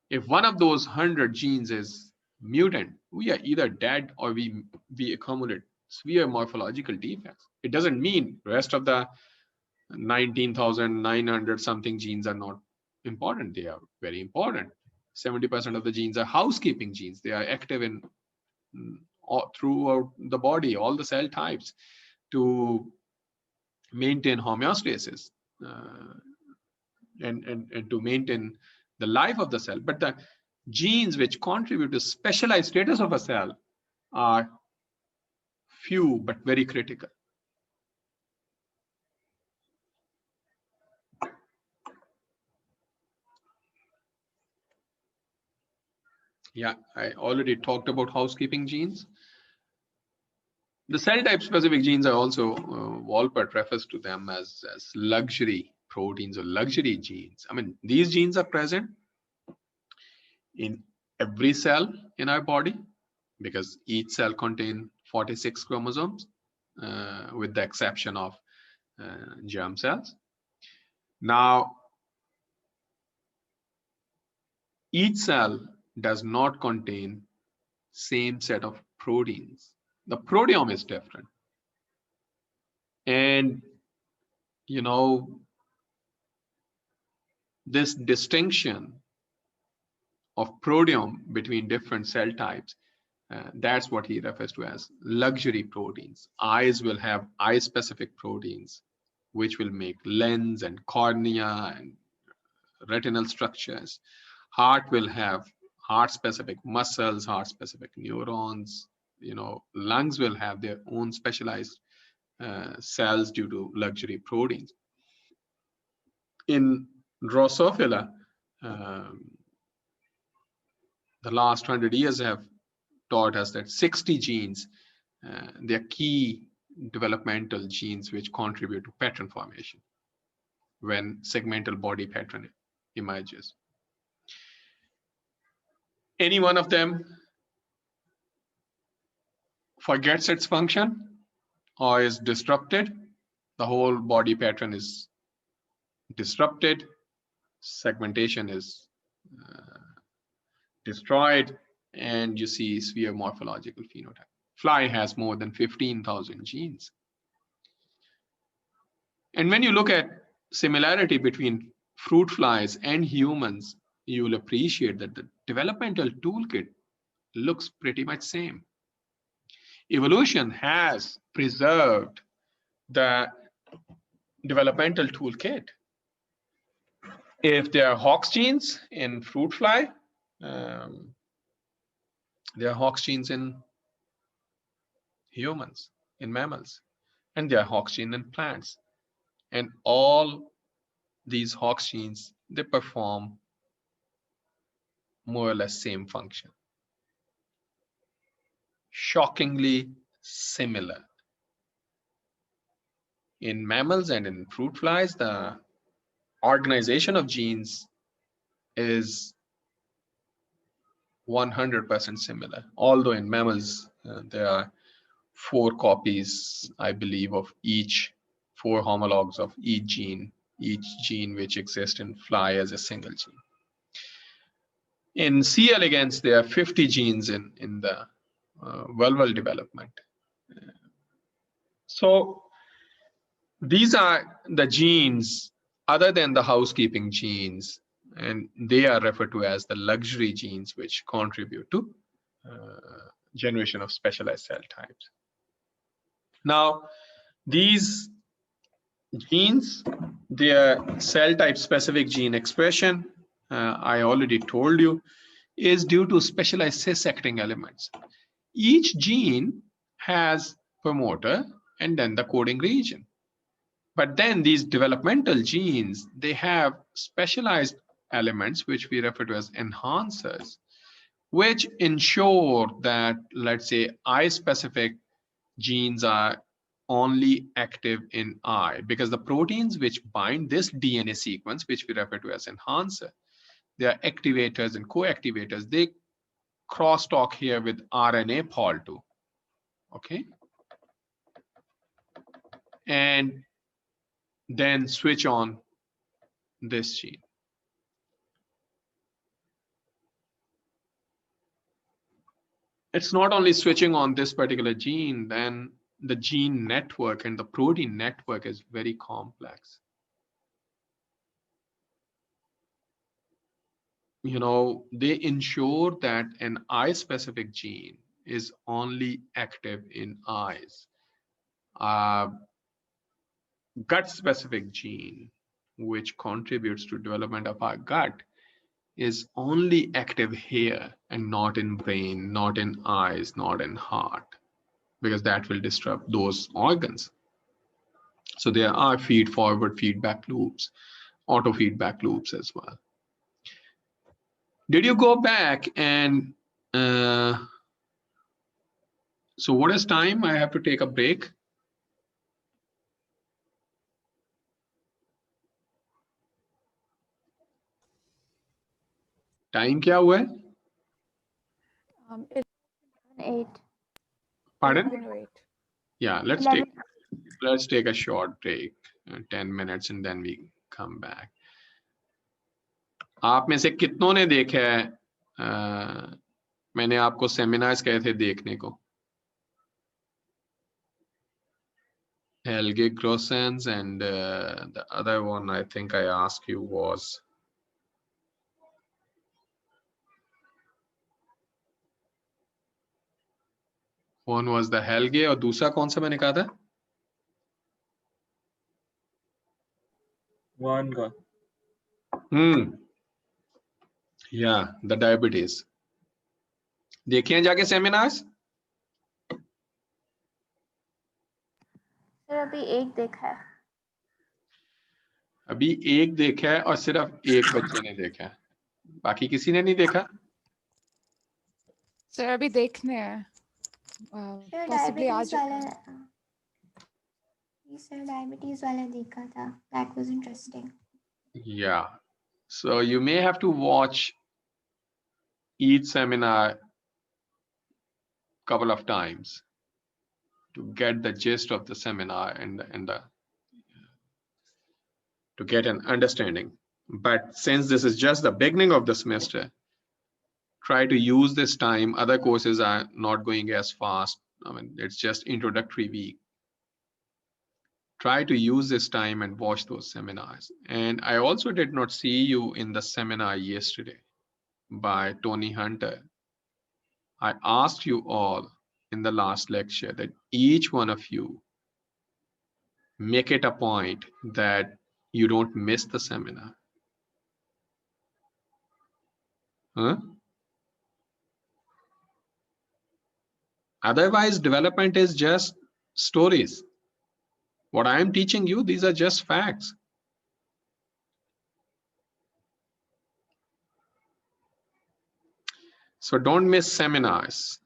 If one of those 100 genes is mutant, we are either dead or we accumulate severe morphological defects. It doesn't mean the rest of the 19,900 something genes are not important. They are very important. 70% of the genes are housekeeping genes. They are active in throughout the body, all the cell types, to maintain homeostasis and to maintain the life of the cell. But the genes which contribute to specialized status of a cell are few but very critical. Yeah, I already talked about housekeeping genes. The cell type specific genes are also, Walpert refers to them as luxury proteins or luxury genes. I mean, these genes are present in every cell in our body because each cell contains 46 chromosomes, with the exception of germ cells. Now, each cell does not contain same set of proteins. The proteome is different. And, you know, this distinction of proteome between different cell types, that's what he refers to as luxury proteins. Eyes will have eye-specific proteins, which will make lens and cornea and retinal structures. Heart will have heart-specific muscles, heart-specific neurons. You know, lungs will have their own specialized cells due to luxury proteins. In Drosophila, the last 100 years have taught us that 60 genes, they are key developmental genes which contribute to pattern formation when segmental body pattern emerges. Any one of them forgets its function or is disrupted, the whole body pattern is disrupted, segmentation is destroyed, and you see severe morphological phenotype. Fly has more than 15,000 genes. And when you look at similarity between fruit flies and humans, you will appreciate that the developmental toolkit looks pretty much same. Evolution has preserved the developmental toolkit. If there are Hox genes in fruit fly, there are Hox genes in humans, in mammals, and there are Hox genes in plants. And all these Hox genes, they perform more or less same function. Shockingly similar. In mammals and in fruit flies, the organization of genes is 100% similar. Although in mammals, there are 4 copies, I believe, of each, 4 homologs of each gene which exists in fly as a single gene. In C. elegans, there are 50 genes in the vulval development. So these are the genes other than the housekeeping genes, and they are referred to as the luxury genes, which contribute to generation of specialized cell types. Now, these genes, their cell type specific gene expression, I already told you, is due to specialized cis-acting elements. Each gene has promoter and then the coding region. But then these developmental genes, they have specialized elements which we refer to as enhancers, which ensure that, let's say, eye-specific genes are only active in eye, because the proteins which bind this DNA sequence, which we refer to as enhancer, they are activators and co-activators. They crosstalk here with RNA pol 2, okay? And then switch on this gene. It's not only switching on this particular gene, then the gene network and the protein network is very complex. You know, they ensure that an eye-specific gene is only active in eyes. Gut-specific gene, which contributes to development of our gut, is only active here and not in brain, not in eyes, not in heart, because that will disrupt those organs. So there are feed-forward feedback loops, auto feedback loops as well. Did you go back and so what is time? I have to take a break. Time क्या हुआ है? 8. Pardon? Yeah, let's take a short break, 10 minutes, and then we come back. आप में से कितनों ने देखा है मैंने आपको सेमिनार्स कहे थे देखने को. Helge Grossens and the other one I think I asked you was one was the Helge और दूसरा कौन सा मैंने कहा था? One का. Yeah, the diabetes. देखे हैं जाके सेमिनार्स? सर अभी एक देखा है. अभी एक देखा है और सिर्फ एक बच्चे ने देखा है, बाकी किसी ने नहीं देखा. सर अभी देखने हैं. सर Possibly डायबिटीज आज. वाला. सर डायबिटीज वाला देखा था. That was interesting. Yeah, so you may have to watch each seminar couple of times to get the gist of the seminar and to get an understanding. But since this is just the beginning of the semester, try to use this time. Other courses are not going as fast. I mean, it's just introductory week. Try to use this time and watch those seminars. And I also did not see you in the seminar yesterday by Tony Hunter. I asked you all in the last lecture that each one of you make it a point that you don't miss the seminar. Huh? Otherwise, development is just stories. What I am teaching you, these are just facts. So don't miss seminars.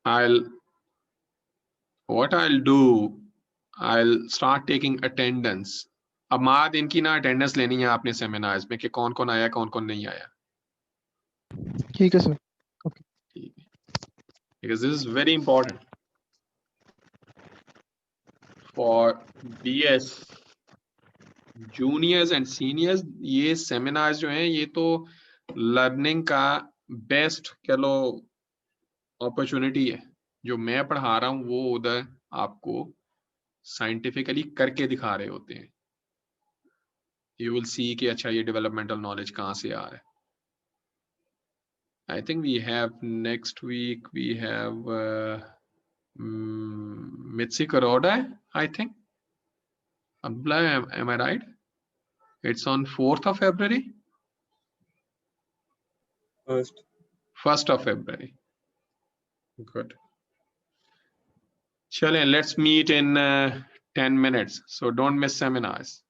What I'll do, I'll start taking attendance. अब माद इनकी ना attendance लेनी है आपने seminars में कि कौन कौन आया कौन कौन नहीं आया. ठीक है sir. Okay. Because this is very important for BS juniors and seniors. ये seminars जो हैं ये तो learning का best कह लो opportunity है. जो मैं पढ़ा रहा हूँ वो उधर आपको scientifically करके दिखा रहे होते हैं. You will see कि अच्छा ये developmental knowledge कहाँ से आ रहा है. I think we have next week we have Mitzi Kuroda, I think. Abdullah, am I right? It's on 4th of February? First. 1st of February. Good. Chale, let's meet in 10 minutes. So don't miss seminars.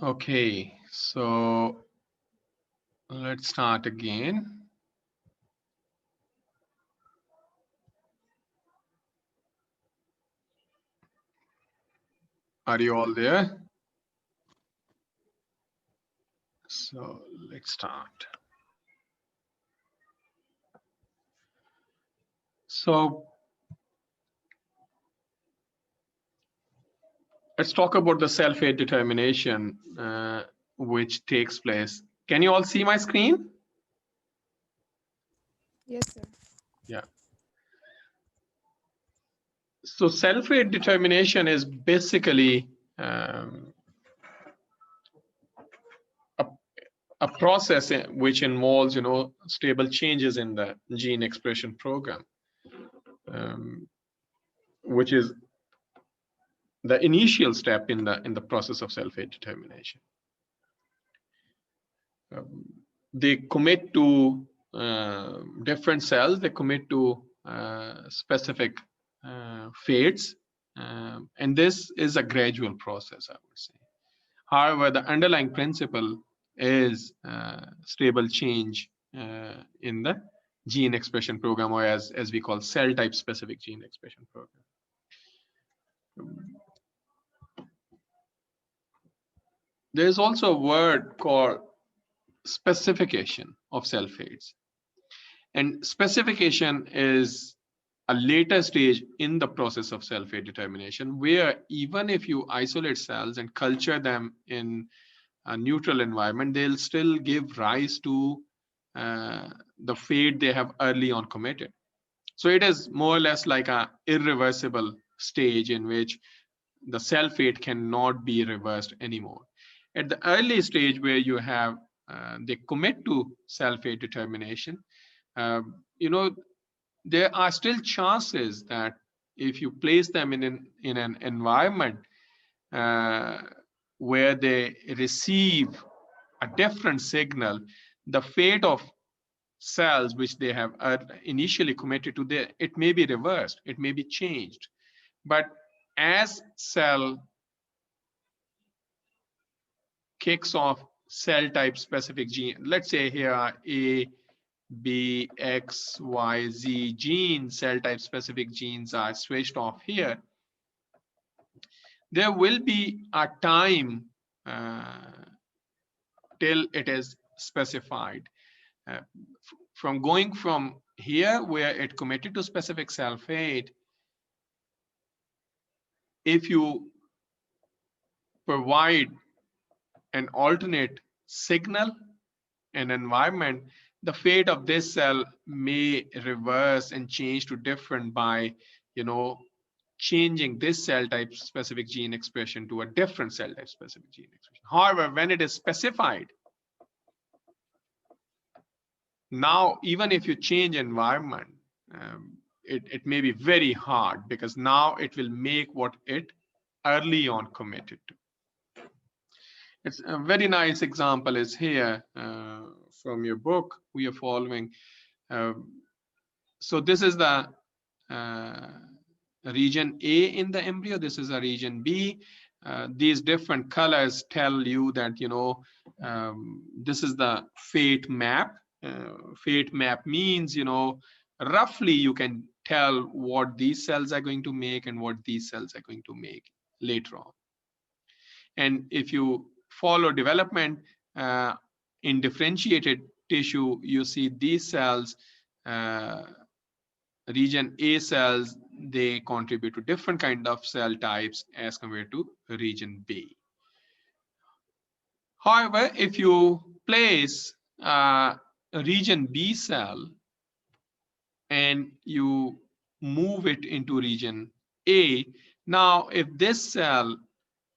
Okay, so let's start again. Are you all there? So let's start. So let's talk about the self-fate determination which takes place. Can you all see my screen? Yes, sir. Yeah. So self-fate determination is basically a process which involves, stable changes in the gene expression program, which is the initial step in the process of self-fate determination. They commit to different cells. They commit to specific fates, and this is a gradual process, I would say. However, the underlying principle is stable change in the gene expression program, or as we call cell type specific gene expression program. There is also a word called specification of cell fates. And specification is a later stage in the process of cell fate determination, where even if you isolate cells and culture them in a neutral environment, they'll still give rise to the fate they have early on committed. So it is more or less like a irreversible stage in which the cell fate cannot be reversed anymore. At the early stage where you have they commit to cell fate determination, there are still chances that if you place them in an environment where they receive a different signal, the fate of cells which they have initially committed to, it may be reversed, it may be changed. But as cell kicks off cell type specific gene, let's say here are A, B, X, Y, Z genes, cell type specific genes are switched off here, there will be a time till it is specified. From going from here where it committed to specific cell fate, if you provide an alternate signal and environment, the fate of this cell may reverse and change to different by, changing this cell type specific gene expression to a different cell type specific gene expression. However, when it is specified, now even if you change environment, it may be very hard, because now it will make what it early on committed to. It's a very nice example is here from your book we are following. So this is the region A in the embryo. This is a region B. These different colors tell you that, this is the fate map. Fate map means, roughly you can tell what these cells are going to make and what these cells are going to make later on. And if you follow development in differentiated tissue, you see these cells, region A cells, they contribute to different kind of cell types as compared to region B. However, if you place a region B cell and you move it into region A, now if this cell,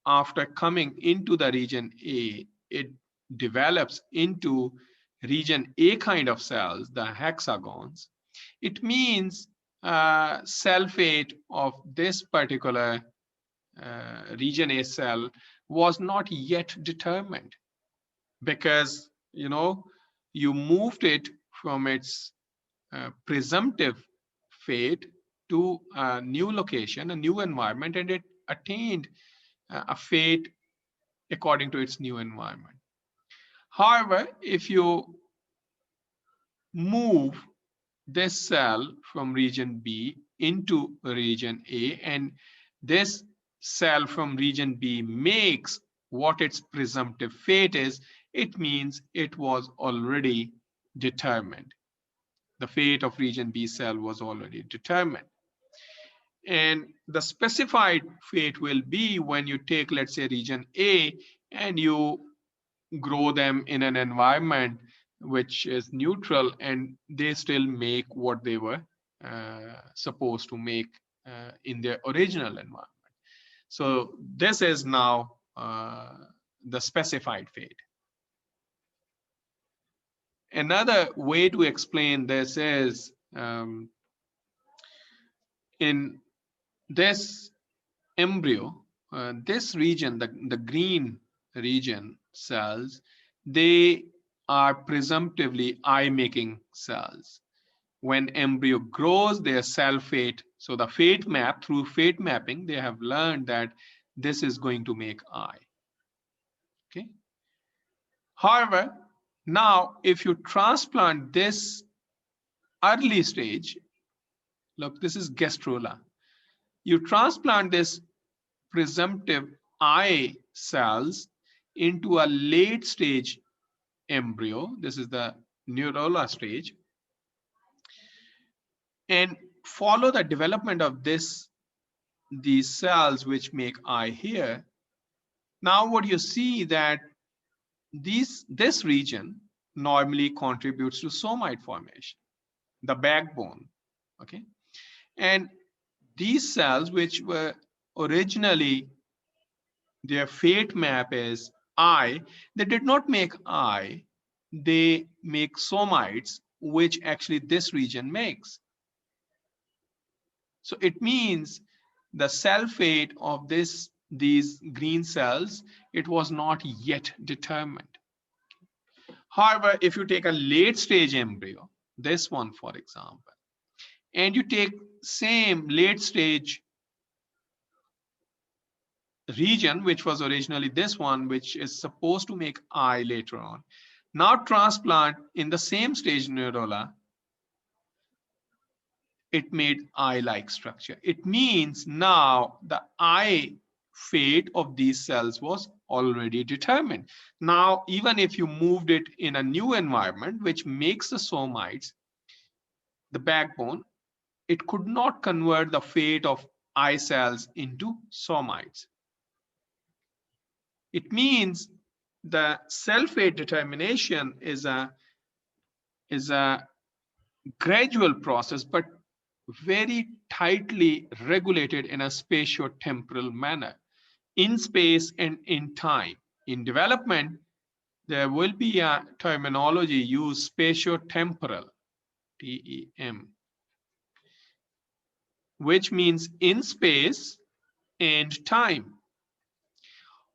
after coming into the region A, it develops into region A kind of cells, the hexagons, it means cell fate of this particular region A cell was not yet determined, because you moved it from its presumptive fate to a new location, a new environment, and it attained a fate according to its new environment. However, if you move this cell from region B into region A, and this cell from region B makes what its presumptive fate is, it means it was already determined. The fate of region B cell was already determined. And the specified fate will be when you take, let's say, region A, and you grow them in an environment which is neutral, and they still make what they were supposed to make in their original environment. So this is now the specified fate. Another way to explain this is in this embryo, this region, the green region cells, they are presumptively eye-making cells. When embryo grows, their cell fate, so the fate map, through fate mapping, they have learned that this is going to make eye. Okay. However, now if you transplant this early stage, look, this is gastrula. You transplant this presumptive eye cells into a late stage embryo. This is the neurola stage, and follow the development of these cells which make eye here. Now what you see that this region normally contributes to somite formation, the backbone. Okay, and these cells which were originally their fate map is eye, they did not make eye, they make somites, which actually this region makes. So it means the cell fate of these green cells, it was not yet determined. However, if you take a late stage embryo, this one for example, and you take same late stage region, which was originally this one, which is supposed to make eye later on, now transplant in the same stage neurola, it made eye-like structure. It means now the eye fate of these cells was already determined. Now, even if you moved it in a new environment, which makes the somites, the backbone, it could not convert the fate of eye cells into somites. It means the cell fate determination is a gradual process, but very tightly regulated in a spatio-temporal manner, in space and in time. In development, there will be a terminology used, spatio-temporal, TEM, which means in space and time.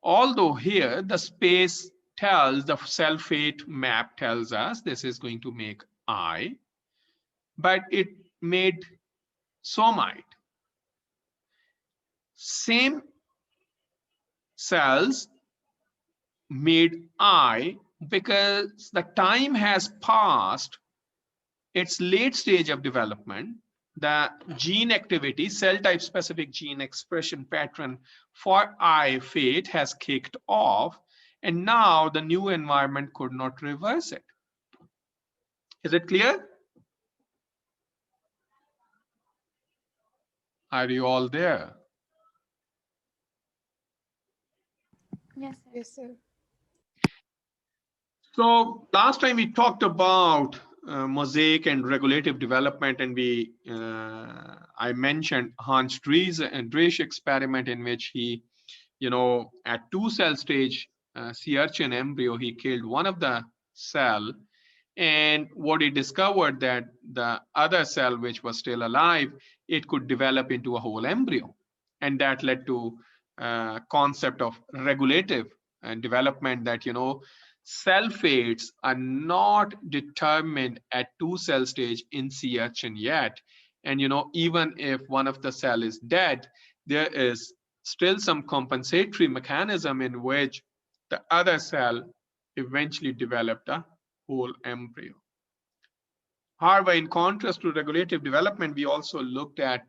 Although here the space tells, the cell fate map tells us this is going to make eye, but it made somite. Same cells made eye because the time has passed its late stage of development. The gene activity, cell type specific gene expression pattern for eye fate has kicked off, and now the new environment could not reverse it. Is it clear? Are you all there? Yes, sir. Yes, sir. So last time we talked about mosaic and regulative development, and I mentioned Hans Driesch experiment in which he, at 2-cell stage sea urchin embryo, he killed one of the cell, and what he discovered that the other cell which was still alive, it could develop into a whole embryo, and that led to concept of regulative development, that cell fates are not determined at 2-cell stage in sea urchin yet. And even if one of the cell is dead, there is still some compensatory mechanism in which the other cell eventually developed a whole embryo. However, in contrast to regulative development, we also looked at,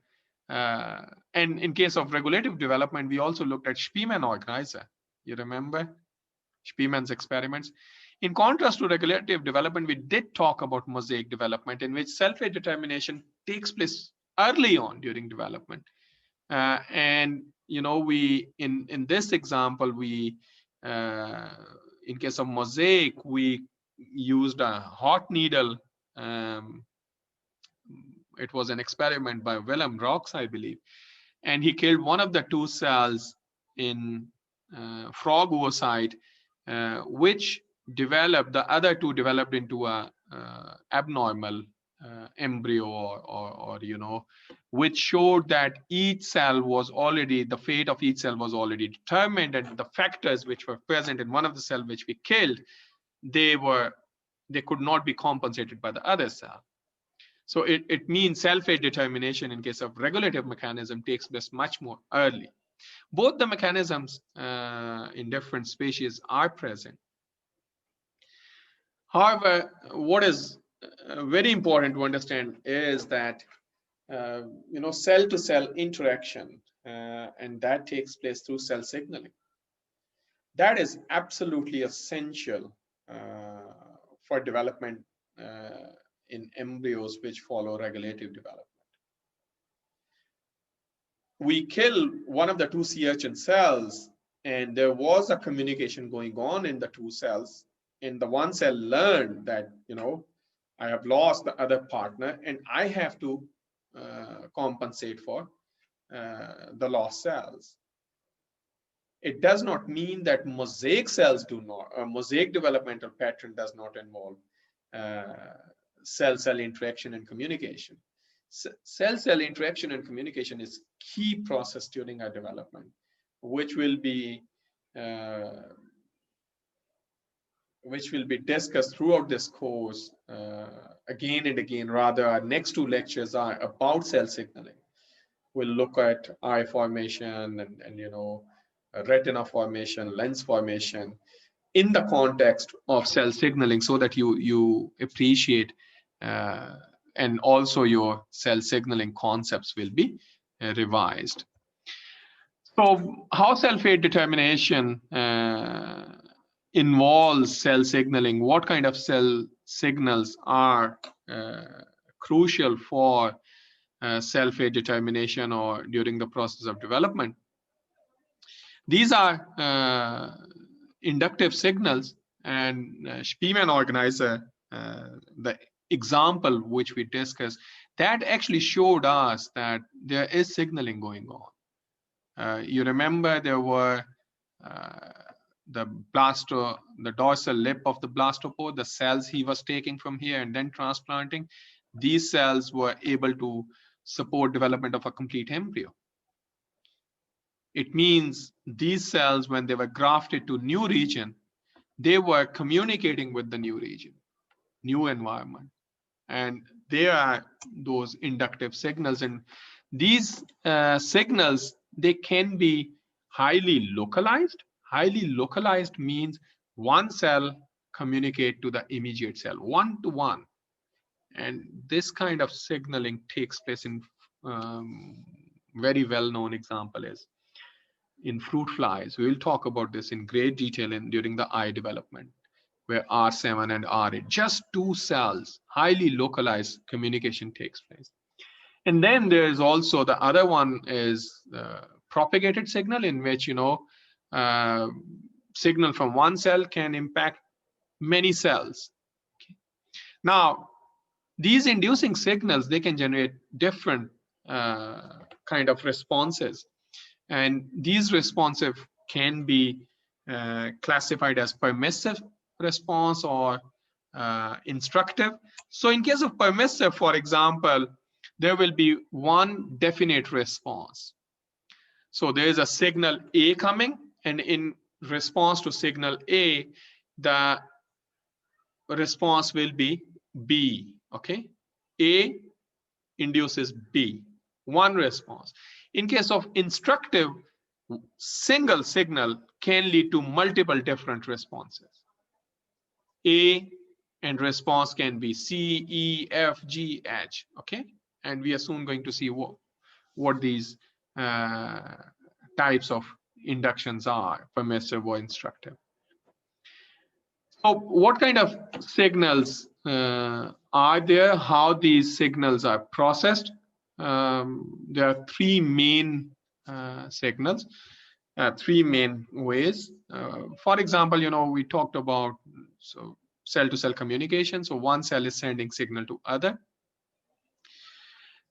and in case of regulative development, we also looked at Spearman organizer. You remember Spearman's experiments? In contrast to regulative development, we did talk about mosaic development, in which self-rate determination takes place early on during development. And we in this example, we in case of mosaic, we used a hot needle. It was an experiment by Willem Rox, I believe, and he killed one of the two cells in frog oocyte, which developed, the other two developed into a abnormal embryo, or which showed that each cell was already, the fate of each cell was already determined, and the factors which were present in one of the cells which we killed, they could not be compensated by the other cell. So it means self-rate determination in case of regulative mechanism takes place much more early. Both the mechanisms in different species are present. However, what is very important to understand is that cell-to-cell interaction, and that takes place through cell signaling. That is absolutely essential for development in embryos which follow regulative development. We kill one of the two sea urchin cells, and there was a communication going on in the two cells, and the one cell learned that I have lost the other partner and I have to compensate for the lost cells. It does not mean that mosaic cells do not, a mosaic developmental pattern does not involve cell-cell interaction and communication. Cell-cell interaction and communication is key process during our development, which will be discussed throughout this course again and again. Rather, our next two lectures are about cell signaling. We'll look at eye formation and retina formation, lens formation in the context of cell signaling, so that you appreciate and also your cell signaling concepts will be revised. So how self-rate determination involves cell signaling? What kind of cell signals are crucial for self-rate determination or during the process of development? These are inductive signals, and Spearman organizer, the example which we discussed, that actually showed us that there is signaling going on. You remember there were the dorsal lip of the blastopore, the cells he was taking from here and then transplanting. These cells were able to support development of a complete embryo. It means these cells, when they were grafted to new region, they were communicating with the new region, new environment. And there are those inductive signals. And these signals, they can be highly localized. Highly localized means one cell communicate to the immediate cell, one-to-one. And this kind of signaling takes place in very well-known example is in fruit flies. We will talk about this in great detail during the eye development, where R7 and R8, just two cells, highly localized communication takes place. And then there is also the other one is propagated signal, in which signal from one cell can impact many cells. Okay. Now, these inducing signals, they can generate different kind of responses. And these responsive can be classified as permissive response or instructive. So in case of permissive, for example, there will be one definite response. So there is a signal A coming, and in response to signal A, the response will be B. Okay, A induces B, one response. In case of instructive, single signal can lead to multiple different responses. A and response can be C, E, F, G, H. Okay, and we are soon going to see what these types of inductions are, permissive or instructive. So what kind of signals are there? How these signals are processed? There are three main signals, three main ways. For example, we talked about cell-to-cell communication. So one cell is sending signal to other.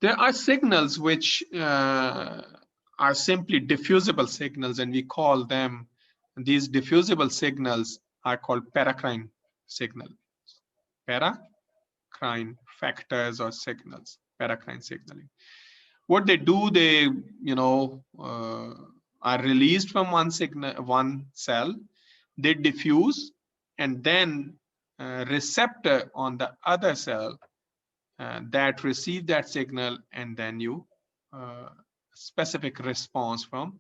There are signals which are simply diffusible signals, and we call them, these diffusible signals are called paracrine signal. Paracrine factors or signals, paracrine signaling. What they do, they are released from one cell, they diffuse, and then receptor on the other cell that receive that signal, and then you specific response from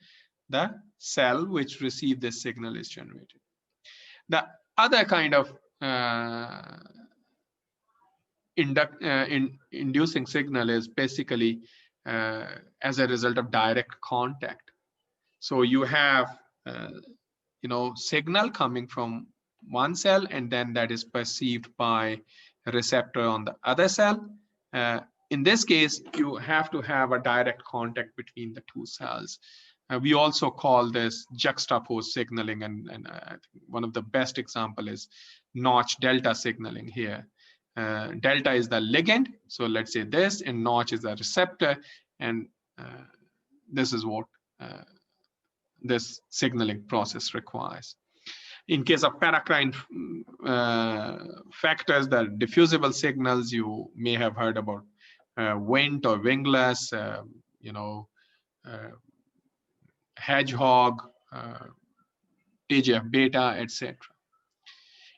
the cell which received this signal is generated. The other kind of inducing signal is basically as a result of direct contact. So you have signal coming from one cell, and then that is perceived by a receptor on the other cell. In this case, you have to have a direct contact between the two cells. We also call this juxtaposed signaling, and I think one of the best example is notch delta signaling here. Delta is the ligand, so let's say this, and notch is the receptor, and this is what this signaling process requires. In case of paracrine factors, the diffusible signals, you may have heard about Wnt or wingless, hedgehog, TGF beta, etc.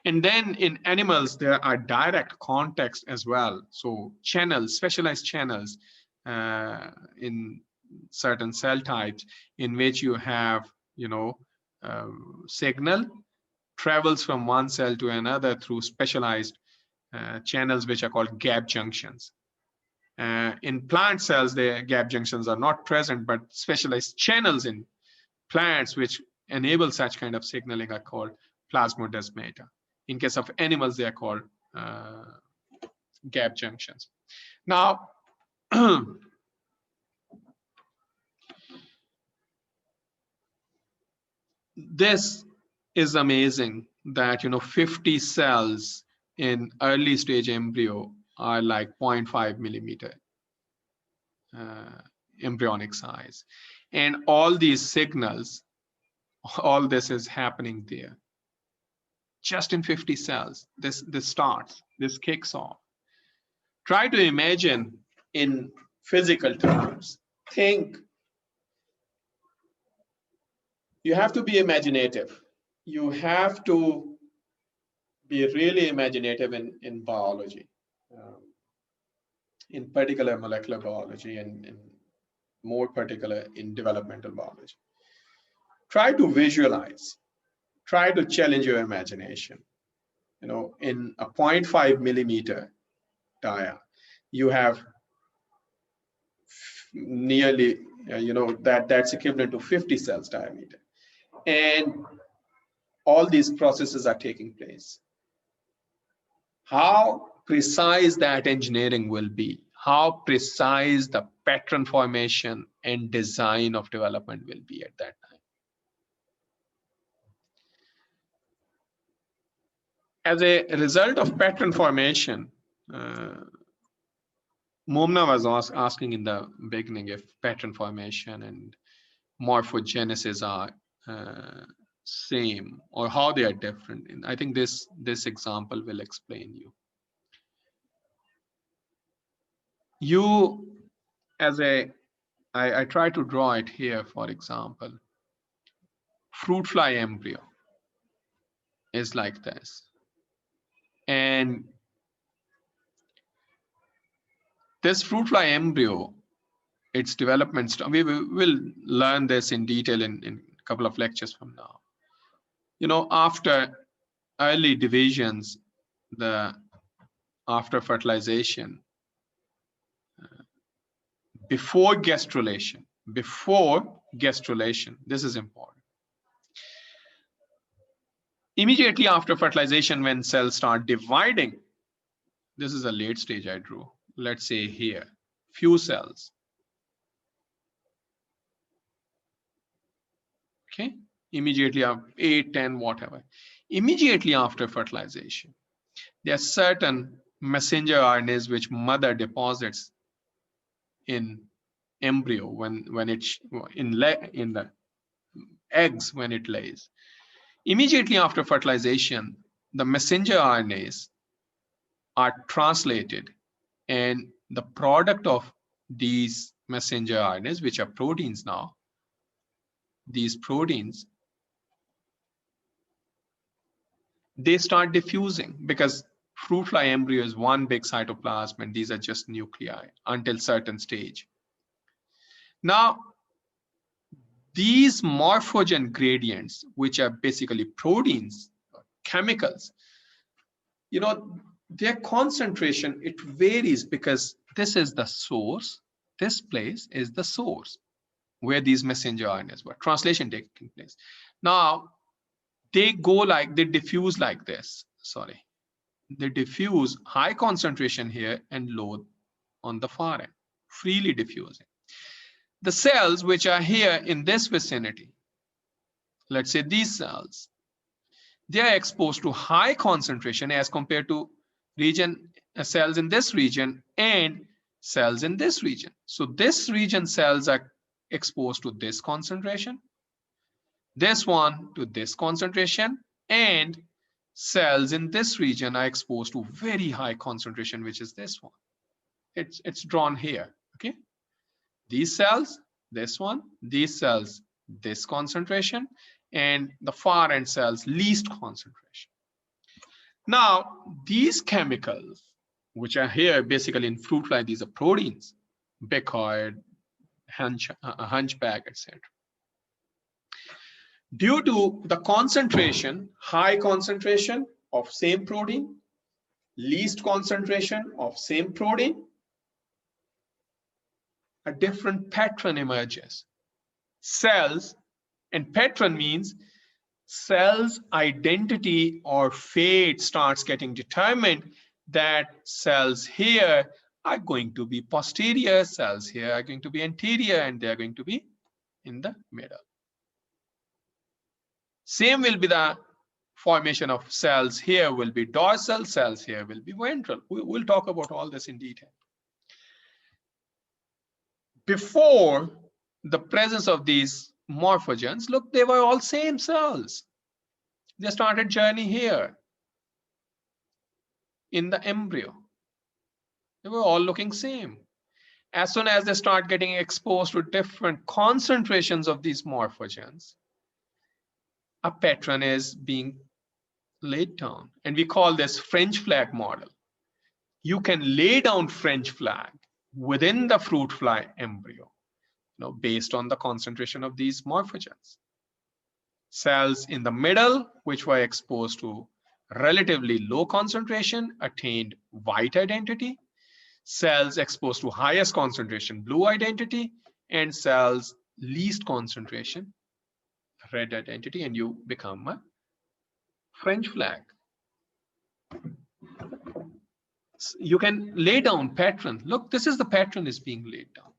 And then in animals, there are direct contacts as well. So channels, specialized channels in certain cell types, in which you have, signal travels from one cell to another through specialized channels, which are called gap junctions. In plant cells, the gap junctions are not present, but specialized channels in plants which enable such kind of signaling are called plasmodesmata. In case of animals, they are called gap junctions. Now, this is amazing that 50 cells in early stage embryo are like 0.5 millimeter embryonic size, and all these signals, all this is happening there just in 50 cells. This starts, this kicks off. Try to imagine in physical terms. Think, you have to be imaginative. You have to be really imaginative in biology, in particular molecular biology, and more particular in developmental biology. Try to visualize, try to challenge your imagination. In a 0.5 millimeter dia, you have nearly, that's equivalent to 50 cells diameter. And all these processes are taking place. How precise that engineering will be, how precise the pattern formation and design of development will be at that time. As a result of pattern formation, Momna was asking in the beginning if pattern formation and morphogenesis are same or how they are different. And I think this example will explain you. I try to draw it here, for example. Fruit fly embryo is like this. And this fruit fly embryo its development. We will learn this in detail in a couple of lectures from now. You know, after early divisions, after fertilization, before gastrulation, this is important. Immediately after fertilization, when cells start dividing, this is a late stage I drew. Let's say here, few cells. Okay, immediately after 8, 10, whatever. Immediately after fertilization, there are certain messenger RNAs which mother deposits in embryo when it's in the eggs when it lays. Immediately after fertilization, the messenger RNAs are translated, and the product of these messenger RNAs, which are proteins now, these proteins, they start diffusing, because fruit fly embryo is one big cytoplasm and these are just nuclei until certain stage. Now, these morphogen gradients, which are basically proteins, chemicals, you know, their concentration, it varies because this is the source. This place is the source where these messenger RNAs were translation taking place. Now, they diffuse like this. Sorry, they diffuse high concentration here and low on the far end, freely diffusing. The cells which are here in this vicinity, let's say these cells, they are exposed to high concentration as compared to cells in this region and cells in this region. So this region cells are exposed to this concentration, this one to this concentration, and cells in this region are exposed to very high concentration, which is this one. It's drawn here. Okay, these cells, this one, these cells, this concentration, and the far end cells, least concentration. Now, these chemicals, which are here basically in fruit fly, these are proteins, bicoid, hunchback, etc. Due to the concentration, high concentration of same protein, least concentration of same protein, a different pattern emerges. Cells, and pattern means cells' identity or fate starts getting determined, that cells here are going to be posterior, cells here are going to be anterior, and they are going to be in the middle. Same will be the formation of cells here will be dorsal, cells here will be ventral. We'll talk about all this in detail. Before the presence of these morphogens, look, they were all same cells. They started journey here in the embryo. They were all looking same. As soon as they start getting exposed to different concentrations of these morphogens, a pattern is being laid down, and we call this French flag model. You can lay down French flag within the fruit fly embryo, based on the concentration of these morphogens. Cells in the middle, which were exposed to relatively low concentration, attained white identity. Cells exposed to highest concentration, blue identity, and cells least concentration, red identity, and you become a French flag. You can lay down pattern. Look, this is the pattern is being laid down.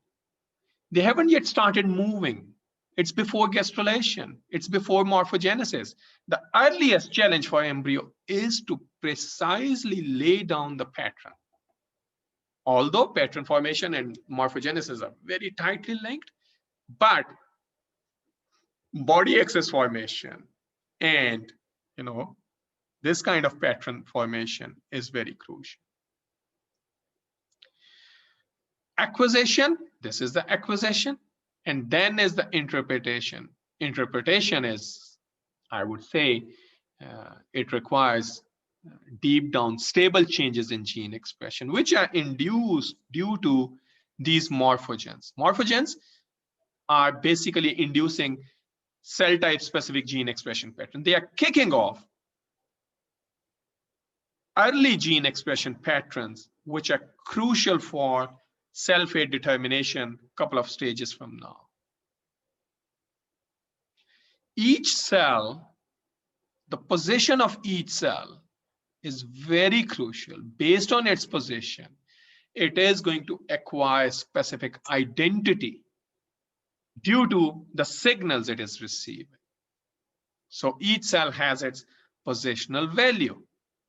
They haven't yet started moving. It's before gastrulation. It's before morphogenesis. The earliest challenge for embryo is to precisely lay down the pattern. Although pattern formation and morphogenesis are very tightly linked, but body access formation and this kind of pattern formation is very crucial. Acquisition, this is the acquisition, and then is the interpretation. Interpretation is, I would say, it requires deep down stable changes in gene expression, which are induced due to these morphogens. Morphogens are basically inducing cell type specific gene expression pattern. They are kicking off early gene expression patterns, which are crucial for cell fate determination a couple of stages from now. Each cell, the position of each cell is very crucial. Based on its position, it is going to acquire specific identity due to the signals it is receiving. So each cell has its positional value.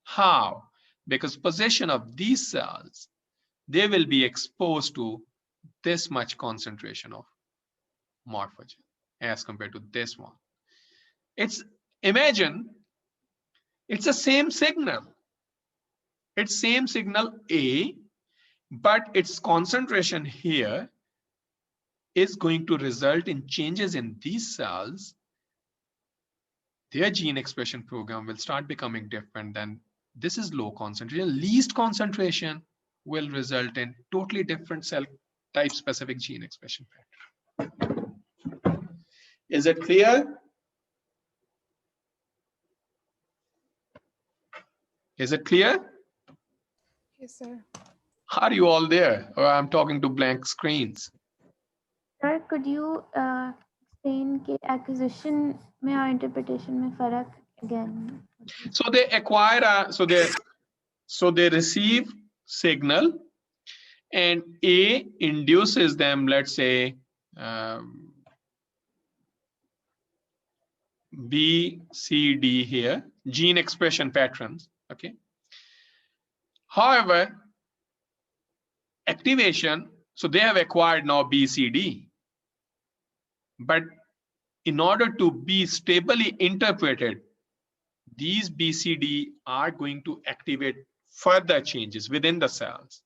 How? Because position of these cells, they will be exposed to this much concentration of morphogen as compared to this one. Imagine it's the same signal. It's same signal A, but its concentration here is going to result in changes in these cells. Their gene expression program will start becoming different than this is low concentration. Least concentration will result in totally different cell type specific gene expression pattern. Is it clear? Is it clear? Yes, sir. Are you all there? Or I'm talking to blank screens. Sir, could you explain कि acquisition में और interpretation में फर्क again? So they acquire so they receive signal and A induces them, let's say B, C, D here, gene expression patterns. Okay. However, activation, so they have acquired now B, C, D. But in order to be stably interpreted, these B, C, D are going to activate further changes within the cells.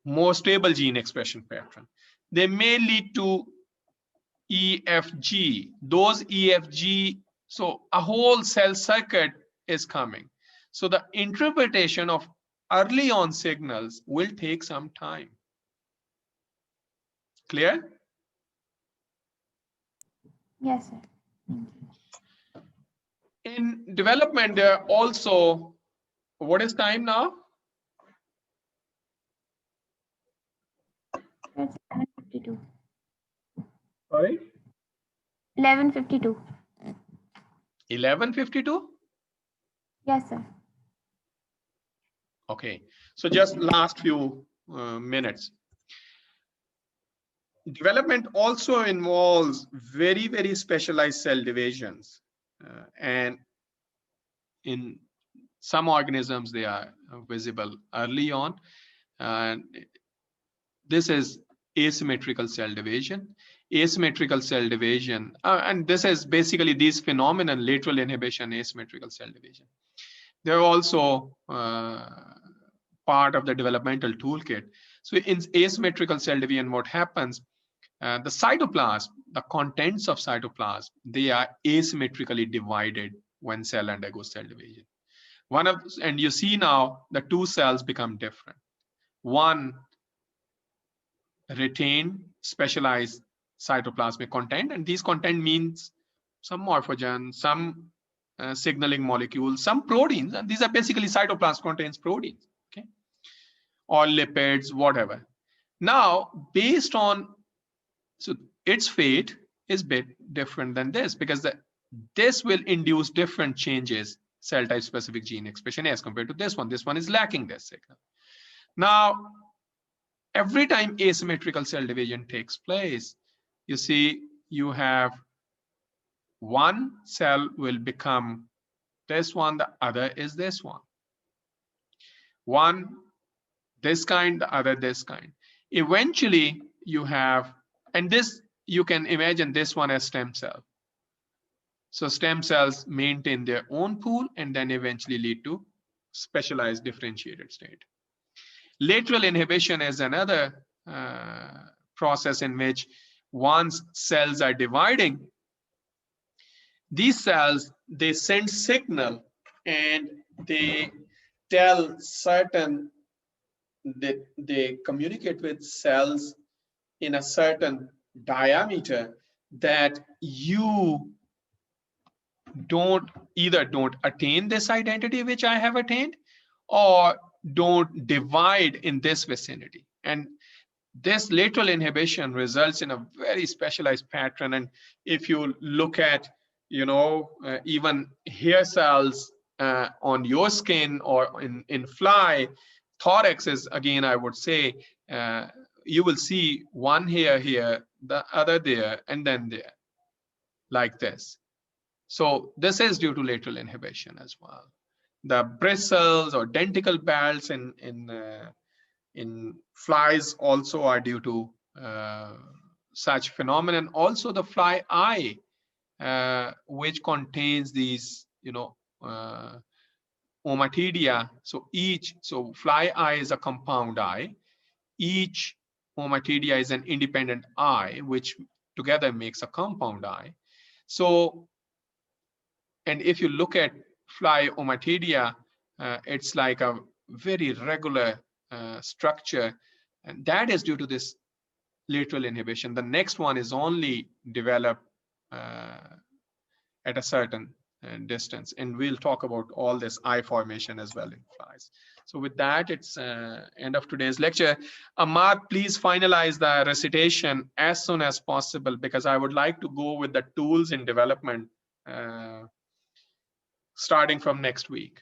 More stable gene expression pattern. They may lead to EFG. Those EFG, so a whole cell circuit is coming. So the interpretation of early on signals will take some time. Clear? Yes, sir. Thank you. In development, there are also, what is time now? It's 11:52. Sorry? 11:52. 11:52? Yes, sir. Okay, so just last few minutes. Development also involves very, very specialized cell divisions. And in some organisms, they are visible early on. And this is asymmetrical cell division. Asymmetrical cell division, and this is basically these phenomenon, lateral inhibition, asymmetrical cell division. They're also part of the developmental toolkit. So in asymmetrical cell division, what happens, the cytoplasm, the contents of cytoplasm, they are asymmetrically divided when cell undergoes cell division. And you see now the two cells become different. One retain specialized cytoplasmic content, and these content means some morphogen, some signaling molecules, some proteins, and these are basically cytoplasm contains proteins, okay, or lipids, whatever. Now, based on, so its fate is a bit different than this, because this will induce different changes, cell type specific gene expression as compared to this one. This one is lacking this signal. Now, every time asymmetrical cell division takes place, you see you have one cell will become this one, the other is this one. One this kind, the other this kind. Eventually you have, and this you can imagine this one as stem cell. So stem cells maintain their own pool and then eventually lead to specialized differentiated state. Lateral inhibition is another process in which once cells are dividing, these cells, they send signal and they tell certain they communicate with cells in a certain diameter that you don't attain this identity which I have attained, or don't divide in this vicinity. And this lateral inhibition results in a very specialized pattern. And if you look at, even hair cells on your skin or in fly, thorax is, again, I would say, you will see one hair here, the other there, and then there, like this. So this is due to lateral inhibition as well. The bristles or denticle belts in flies also are due to such phenomenon. Also the fly eye, which contains these, ommatidia. So fly eye is a compound eye. Each ommatidia is an independent eye, which together makes a compound eye. So, and if you look at fly ommatidia, it's like a very regular structure, and that is due to this lateral inhibition. The next one is only developed at a certain distance, and we'll talk about all this eye formation as well in flies. So with that, it's end of today's lecture. Ahmad, please finalize the recitation as soon as possible, because I would like to go with the tools in development starting from next week.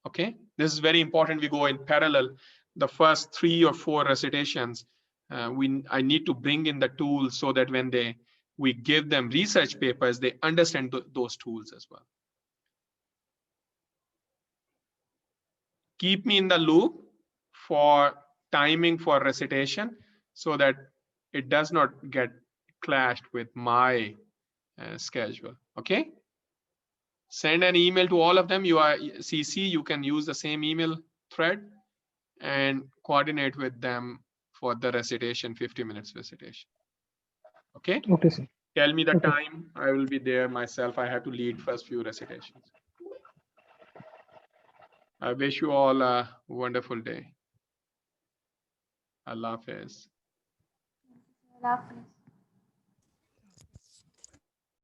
Okay, this is very important. We go in parallel. The first 3 or 4 recitations, I need to bring in the tools so that when we give them research papers, they understand those tools as well. Keep me in the loop for timing for recitation so that it does not get clashed with my schedule. Okay. Send an email to all of them. You are CC, you can use the same email thread and coordinate with them for the recitation, 50 minutes recitation. Okay. Okay, sir. Tell me the Okay. time. I will be there myself. I have to lead first few recitations. I wish you all a wonderful day. Allah Hafiz. Allah Hafiz.